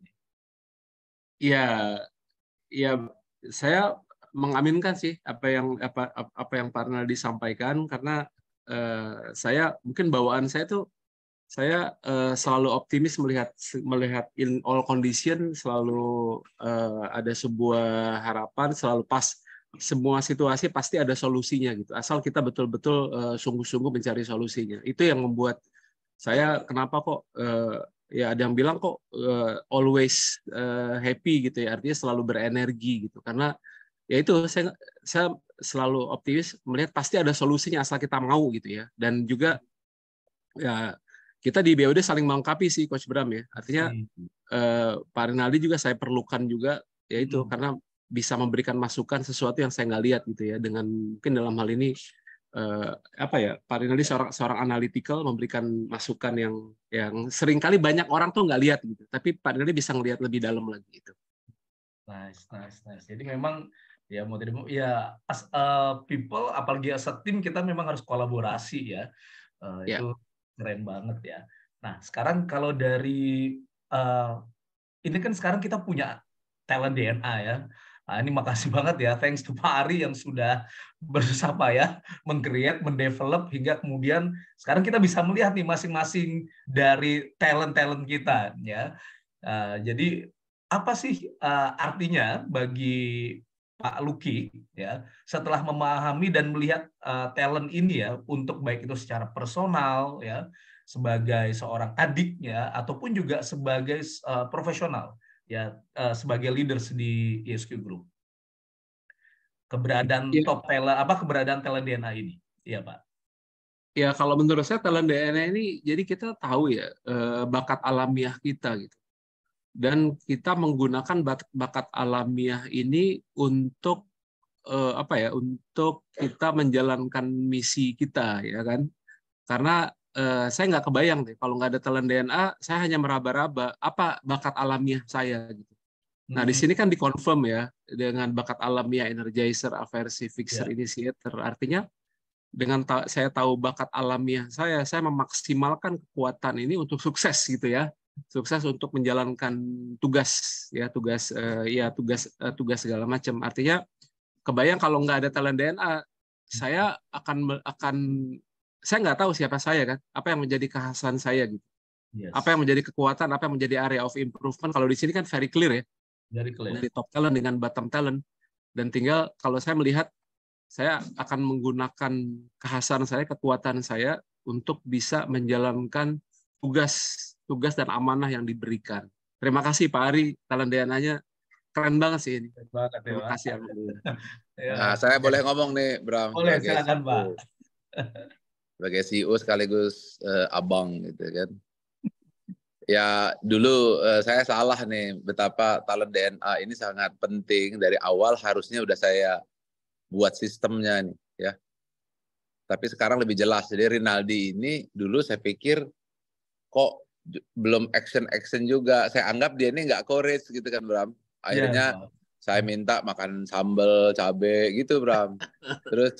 Ya, saya mengaminkan sih apa yang Pak Rinaldi sampaikan, karena saya mungkin bawaan saya tuh saya selalu optimis melihat in all condition, selalu ada sebuah harapan, selalu pas. Semua situasi pasti ada solusinya gitu. Asal kita betul-betul sungguh-sungguh mencari solusinya. Itu yang membuat saya kenapa kok ya ada yang bilang kok always happy gitu ya. Artinya selalu berenergi gitu. Karena ya itu saya selalu optimis melihat pasti ada solusinya asal kita mau gitu ya. Dan juga ya kita di BOD saling melengkapi sih Coach Bram ya. Artinya Pak Rinaldi juga saya perlukan juga, yaitu karena bisa memberikan masukan sesuatu yang saya nggak lihat gitu ya, dengan mungkin dalam hal ini Pak Rinaldi seorang analytical, memberikan masukan yang seringkali banyak orang tuh nggak lihat gitu, tapi Pak Rinaldi bisa ngelihat lebih dalam lagi gitu. Nice. Jadi memang ya mau tidak mau ya as people, apalagi as a team, kita memang harus kolaborasi ya. Itu keren banget ya. Nah sekarang kalau dari ini kan sekarang kita punya talent DNA ya. Nah, ini makasih banget ya, thanks to Pak Ari yang sudah berusaha ya meng-create, mendevelop, hingga kemudian sekarang kita bisa melihat nih masing-masing dari talent-talent kita ya. Jadi apa sih artinya bagi Pak Luki ya setelah memahami dan melihat talent ini ya, untuk baik itu secara personal ya, sebagai seorang adik ya, ataupun juga sebagai profesional ya, sebagai leaders di ESQ Group. Keberadaan keberadaan talent DNA ini, iya Pak. Ya kalau menurut saya talent DNA ini, jadi kita tahu ya bakat alamiah kita gitu. Dan kita menggunakan bakat alamiah ini untuk untuk kita menjalankan misi kita ya kan. Karena saya nggak kebayang deh kalau nggak ada talent DNA, saya hanya meraba-raba apa bakat alamiah saya gitu. Nah, di sini kan dikonfirm ya dengan bakat alamiah, energizer, aversi, fixer, initiator. Artinya dengan saya tahu bakat alamiah saya memaksimalkan kekuatan ini untuk sukses gitu ya. Sukses untuk menjalankan tugas tugas segala macam. Artinya kebayang kalau nggak ada talent DNA, saya saya nggak tahu siapa saya kan, apa yang menjadi kekhasan saya gitu. Apa yang menjadi kekuatan, apa yang menjadi area of improvement. Kalau di sini kan very clear ya. Dari top talent dengan bottom talent. Dan tinggal kalau saya melihat, saya akan menggunakan kekhasan saya, kekuatan saya untuk bisa menjalankan tugas dan amanah yang diberikan. Terima kasih Pak Ari, talent DNA-nya keren banget sih ini. Terima kasih. Nah, saya boleh ngomong nih, Bram. Boleh, silakan Pak. Sebagai CEO sekaligus abang gitu kan. Ya dulu saya salah nih betapa talent DNA ini sangat penting dari awal, harusnya udah saya buat sistemnya nih ya. Tapi sekarang lebih jelas. Jadi Rinaldi ini dulu saya pikir kok belum action juga. Saya anggap dia ini nggak courage gitu kan Bram. Akhirnya saya minta makan sambal cabe gitu Bram. Terus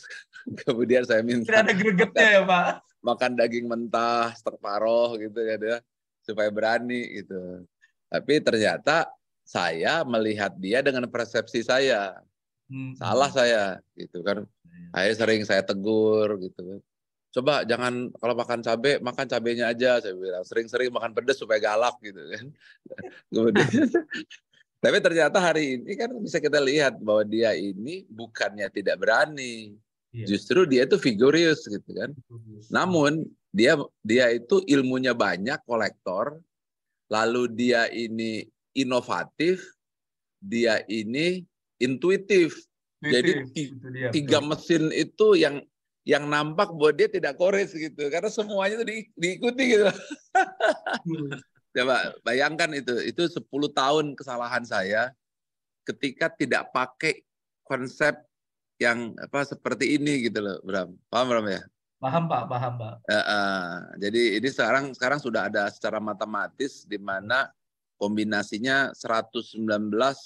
kemudian saya minta ada gregetnya ya Pak. Makan daging mentah, stek paroh gitu kan ya. Supaya berani gitu. Tapi ternyata saya melihat dia dengan persepsi saya. Salah saya gitu kan. Akhirnya sering saya tegur gitu kan. Coba jangan kalau makan cabai, makan cabenya aja, saya bilang. Sering-sering makan pedas supaya galak gitu kan. Kemudian tapi ternyata hari ini kan bisa kita lihat bahwa dia ini bukannya tidak berani. Justru dia itu vigorous gitu kan. Namun dia itu ilmunya banyak, kolektor, lalu dia ini inovatif, dia ini intuitif. Jadi tiga mesin itu yang nampak bahwa dia tidak courage gitu, karena semuanya itu diikuti gitu. Coba bayangkan itu 10 tahun kesalahan saya ketika tidak pakai konsep yang seperti ini gitu loh, Bram. Paham Bram ya? Paham Pak. Jadi ini sekarang sudah ada secara matematis di mana kombinasinya 119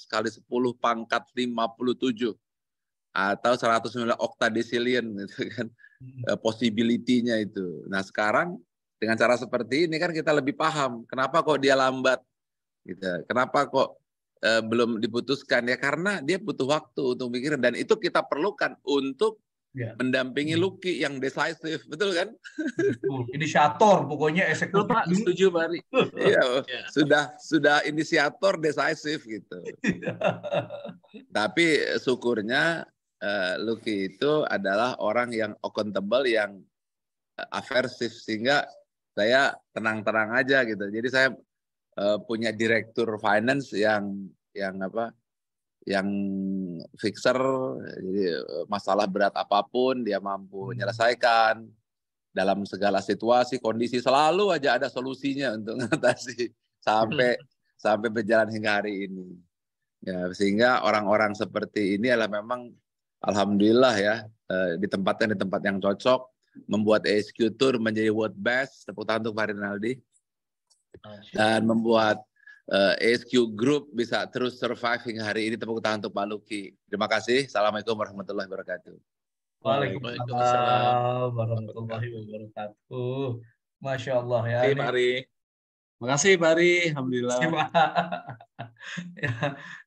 kali 10 pangkat 57 atau 109 oktadecillion gitu kan, possibility-nya itu. Nah sekarang dengan cara seperti ini kan kita lebih paham kenapa kok dia lambat, gitu. Kenapa kok belum diputuskan ya, karena dia butuh waktu untuk mikir, dan itu kita perlukan untuk mendampingi Lucky yang decisive, betul kan? Inisiator, pokoknya eksekutif. Pak, setuju Pak Ari. Iya, sudah inisiator decisive gitu. Tapi syukurnya Lucky itu adalah orang yang accountable, yang aversif, sehingga saya tenang-tenang aja gitu. Jadi saya punya direktur finance yang fixer, jadi masalah berat apapun dia mampu menyelesaikan dalam segala situasi, kondisi, selalu aja ada solusinya untuk mengatasi sampai berjalan hingga hari ini. Ya, sehingga orang-orang seperti ini adalah memang alhamdulillah ya ditempatkan di tempat yang cocok, membuat ASQ Tour menjadi world best. Tepuk tangan untuk Pak Rinaldi. Dan membuat ASQ Group bisa terus survive hingga hari ini. Tepuk tangan untuk Pak Lucky. Terima kasih. Assalamualaikum warahmatullahi wabarakatuh. Waalaikumsalam warahmatullahi wabarakatuh. Masya Allah ya. Terima kasih Pak Ari. Terima kasih Pak Ari. Alhamdulillah.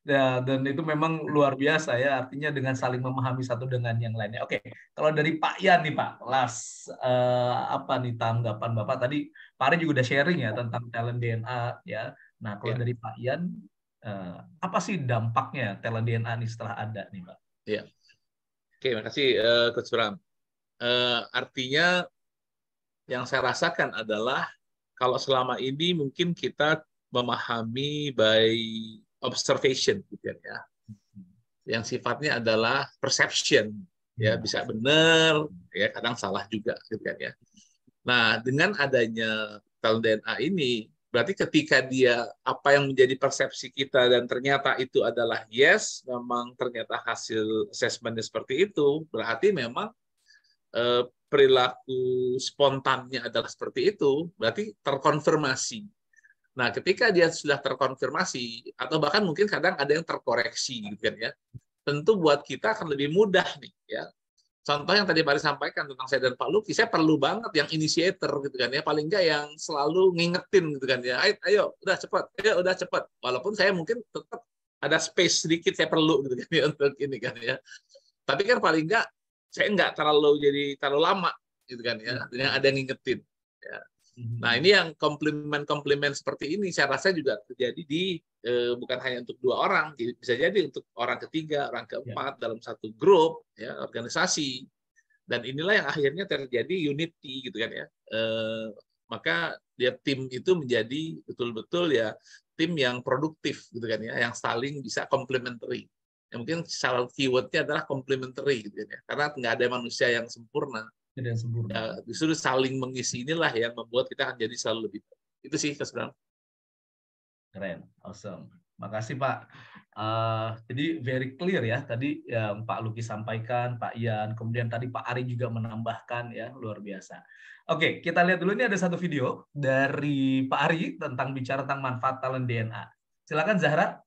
Ya, dan itu memang luar biasa ya. Artinya dengan saling memahami satu dengan yang lainnya. Oke, kalau dari Pak Yan nih Pak, apa nih tanggapan Bapak tadi? Pak Ari juga udah sharing ya tentang talent DNA ya. Nah, kalau dari Pak Yan, apa sih dampaknya talent DNA ini setelah ada nih Pak? Iya. Oke, makasih Coach Bram. Artinya yang saya rasakan adalah kalau selama ini mungkin kita memahami by observation gitu ya. Yang sifatnya adalah perception, ya bisa benar, ya kadang salah juga gitu kan ya. Nah, dengan adanya talent DNA ini, berarti ketika dia apa yang menjadi persepsi kita dan ternyata itu adalah yes, memang ternyata hasil assessment-nya seperti itu, berarti memang perilaku spontannya adalah seperti itu, berarti terkonfirmasi. Nah, ketika dia sudah terkonfirmasi, atau bahkan mungkin kadang ada yang terkoreksi, gitu kan ya, tentu buat kita akan lebih mudah nih, ya. Contoh yang tadi Pak Ari sampaikan tentang saya dan Pak Luki, saya perlu banget yang initiator, gitu kan ya, paling enggak yang selalu ngingetin, gitu kan ya, ayo, udah cepat, ayo, udah cepat. Walaupun saya mungkin tetap ada space sedikit saya perlu, gitu kan ya, untuk ini kan ya. Tapi kan paling enggak saya enggak terlalu lama, gitu kan ya, yang ada yang ngingetin. Ya. Nah, ini yang komplimen seperti ini saya rasa juga terjadi di bukan hanya untuk 2 orang, bisa jadi untuk orang ketiga, orang keempat dalam satu grup, ya, organisasi. Dan inilah yang akhirnya terjadi unity, gitu kan ya. Maka dia tim itu menjadi betul-betul ya tim yang produktif, gitu kan ya, yang saling bisa complementary. Ya, mungkin salah keywordnya adalah complementary, gitu kan ya, karena nggak ada manusia yang sempurna. Ya, justru saling mengisi inilah yang membuat kita akan jadi selalu lebih baik. Itu sih, Mas Bram. Keren, awesome. Makasih Pak. Jadi very clear ya tadi yang Pak Luki sampaikan, Pak Ian, kemudian tadi Pak Ari juga menambahkan ya, luar biasa. Oke, kita lihat dulu, ini ada satu video dari Pak Ari tentang bicara tentang manfaat talent DNA. Silakan Zahra.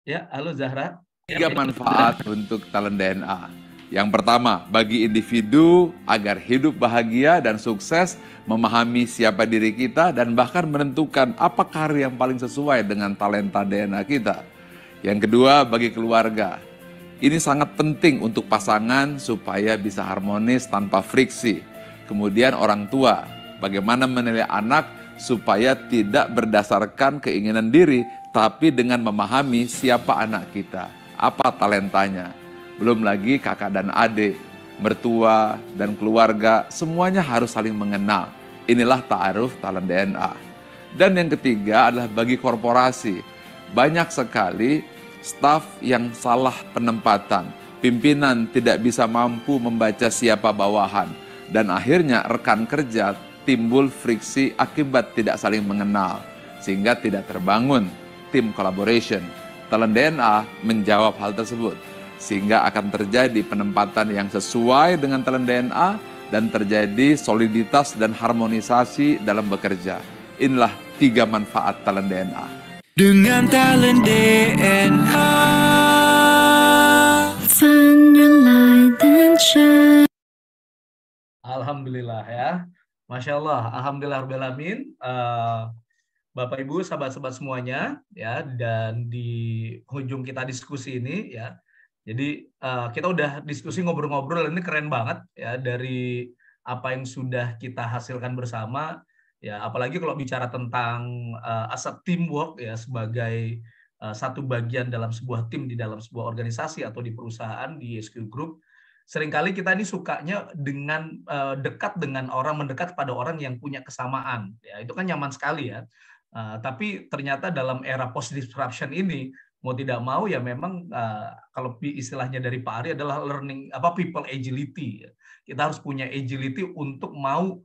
Ya, halo Zahra. 3 manfaat untuk talent DNA. Yang pertama, bagi individu agar hidup bahagia dan sukses, memahami siapa diri kita, dan bahkan menentukan apa karir yang paling sesuai dengan talenta DNA kita. Yang kedua, bagi keluarga. Ini sangat penting untuk pasangan supaya bisa harmonis tanpa friksi. Kemudian orang tua, bagaimana menilai anak supaya tidak berdasarkan keinginan diri, tapi dengan memahami siapa anak kita, apa talentanya. Belum lagi kakak dan adik, mertua dan keluarga, semuanya harus saling mengenal. Inilah ta'aruf talent DNA. Dan yang ketiga adalah bagi korporasi. Banyak sekali staf yang salah penempatan. Pimpinan tidak bisa mampu membaca siapa bawahan. Dan akhirnya rekan kerja timbul friksi akibat tidak saling mengenal. Sehingga tidak terbangun tim collaboration. Talent DNA menjawab hal tersebut, sehingga akan terjadi penempatan yang sesuai dengan talent DNA dan terjadi soliditas dan harmonisasi dalam bekerja. Inilah 3 manfaat talent DNA. Dengan talent DNA, find your light and shine. Alhamdulillah ya, Masya Allah, Alhamdulillah Rabbil Alamin. Bapak Ibu, sahabat-sahabat semuanya, ya, dan di ujung kita diskusi ini, ya, jadi kita udah diskusi ngobrol-ngobrol, ini keren banget, ya, dari apa yang sudah kita hasilkan bersama, ya, apalagi kalau bicara tentang as a teamwork, ya, sebagai satu bagian dalam sebuah tim di dalam sebuah organisasi atau di perusahaan di SQ Group. Seringkali kita ini sukanya dengan dekat dengan orang, mendekat pada orang yang punya kesamaan, ya, itu kan nyaman sekali ya. Tapi ternyata dalam era post disruption ini, mau tidak mau ya memang kalau istilahnya dari Pak Ari adalah learning people agility. Kita harus punya agility untuk mau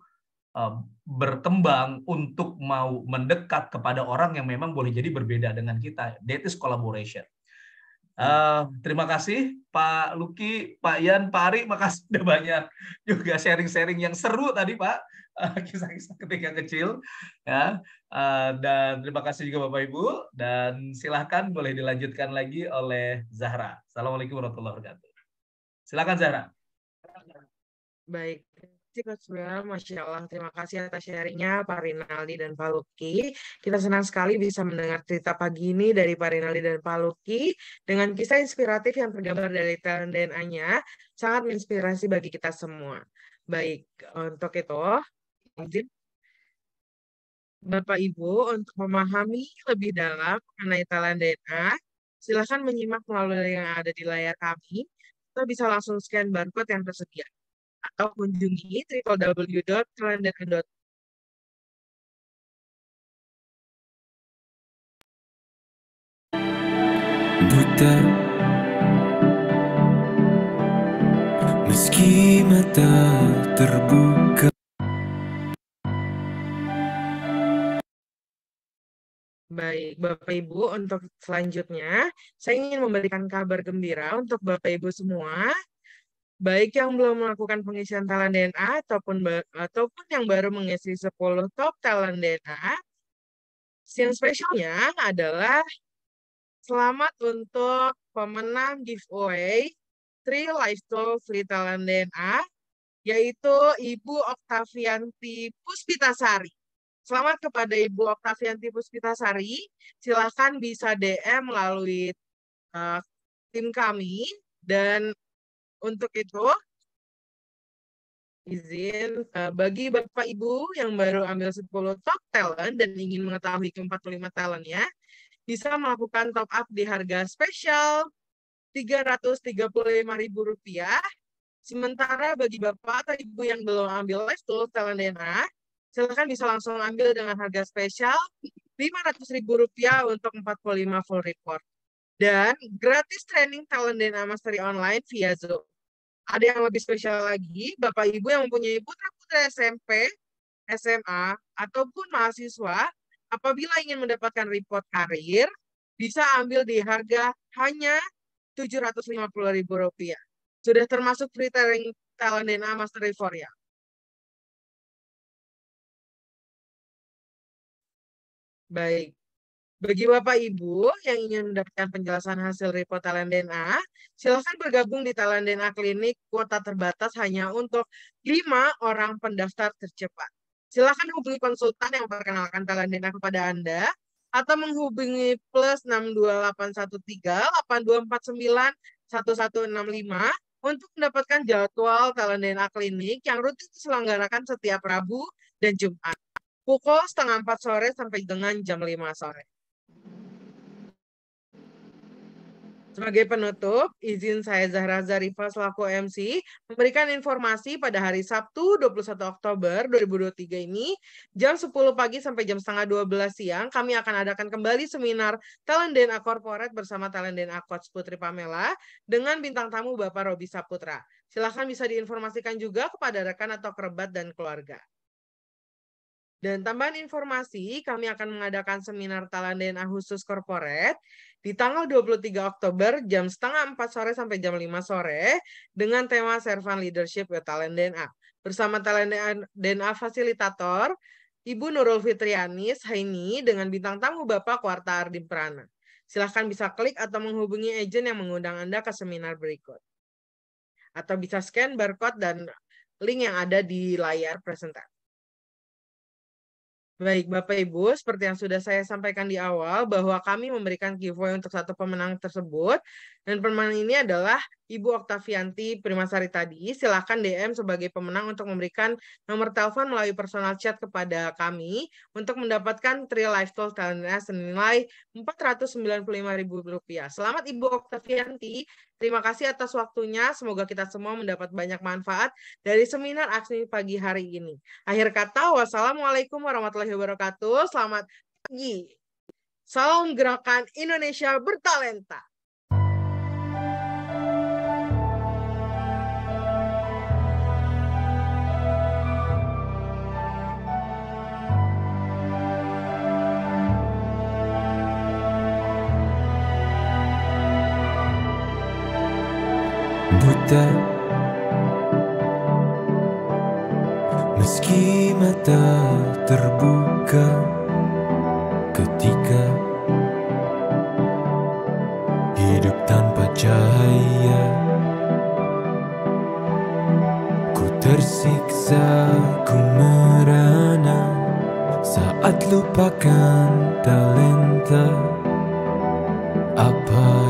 berkembang, untuk mau mendekat kepada orang yang memang boleh jadi berbeda dengan kita. That is collaboration. Terima kasih Pak Luki, Pak Ian, Pak Ari, makasih sudah banyak juga sharing-sharing yang seru tadi Pak, kisah-kisah ketika kecil, ya. Dan terima kasih juga Bapak Ibu, dan silahkan boleh dilanjutkan lagi oleh Zahra. Assalamualaikum warahmatullahi wabarakatuh. Silakan Zahra. Baik. Masya Allah, terima kasih atas sharingnya Pak Rinaldi dan Pak Luki. Kita senang sekali bisa mendengar cerita pagi ini dari Pak Rinaldi dan Pak Luki dengan kisah inspiratif yang tergambar dari talent DNA, sangat menginspirasi bagi kita semua. Baik, untuk itu, izin Bapak Ibu untuk memahami lebih dalam mengenai talent DNA, silakan menyimak melalui yang ada di layar kami, atau bisa langsung scan barcode yang tersedia, atau kunjungi www.talentdna.com. buta meski mata terbuka. Baik, Bapak Ibu, untuk selanjutnya saya ingin memberikan kabar gembira untuk Bapak Ibu semua, baik yang belum melakukan pengisian talent DNA ataupun yang baru mengisi 10 top talent DNA. Yang spesialnya adalah selamat untuk pemenang giveaway 3 Lifestyle Free Talent DNA, yaitu Ibu Oktavianti Puspitasari. Selamat kepada Ibu Oktavianti Puspitasari. Silakan bisa DM melalui tim kami. Dan untuk itu, izin bagi Bapak Ibu yang baru ambil 10 top talent dan ingin mengetahui ke-45 talentnya, bisa melakukan top up di harga spesial Rp335.000. Sementara bagi Bapak atau Ibu yang belum ambil Lifestyle Talent DNA, silakan bisa langsung ambil dengan harga spesial Rp500.000 untuk 45 full report. Dan gratis training Talent DNA Mastery Online via Zoom. Ada yang lebih spesial lagi, Bapak Ibu yang mempunyai putra-putri SMP, SMA, ataupun mahasiswa, apabila ingin mendapatkan report karir, bisa ambil di harga hanya Rp750.000. Sudah termasuk free training Talent DNA Mastery 4 ya. Baik, bagi Bapak Ibu yang ingin mendapatkan penjelasan hasil report talent DNA, silakan bergabung di Talent DNA Klinik kuota terbatas hanya untuk 5 orang pendaftar tercepat. Silakan hubungi konsultan yang memperkenalkan talent DNA kepada Anda atau menghubungi +62813824911165 untuk mendapatkan jadwal talent DNA klinik yang rutin diselenggarakan setiap Rabu dan Jumat. Pukul 3:30 sore sampai dengan jam 5 sore. Sebagai penutup, izin saya Zahra Zarifah selaku MC memberikan informasi pada hari Sabtu 21 Oktober 2023 ini jam 10 pagi sampai jam 11:30 siang kami akan adakan kembali seminar Talent DNA Corporate bersama Talent DNA Coach Putri Pamela dengan bintang tamu Bapak Robi Saputra. Silakan bisa diinformasikan juga kepada rekan atau kerabat dan keluarga. Dan tambahan informasi, kami akan mengadakan seminar Talent DNA khusus corporate di tanggal 23 Oktober jam 3:30 sore sampai jam 5 sore dengan tema Servant Leadership with Talent DNA. Bersama Talent DNA Fasilitator, Ibu Nurul Fitrianis Haini dengan bintang tamu Bapak Kuarta Ardim Prana. Silahkan bisa klik atau menghubungi agen yang mengundang Anda ke seminar berikut. Atau bisa scan barcode dan link yang ada di layar presentasi. Baik, Bapak Ibu, seperti yang sudah saya sampaikan di awal, bahwa kami memberikan giveaway untuk satu pemenang tersebut, dan pemenang ini adalah Ibu Oktavianti Primasari tadi. Silakan DM sebagai pemenang untuk memberikan nomor telepon melalui personal chat kepada kami untuk mendapatkan 3 Lifestyle Talent DNA senilai Rp495.000. Selamat Ibu Oktavianti, terima kasih atas waktunya. Semoga kita semua mendapat banyak manfaat dari seminar aksi pagi hari ini. Akhir kata, wassalamualaikum warahmatullahi wabarakatuh. Selamat pagi. Salam Gerakan Indonesia Bertalenta. Buta, meski mata terbuka ketika hidup tanpa cahaya, ku tersiksa, ku merana saat lupakan talenta apa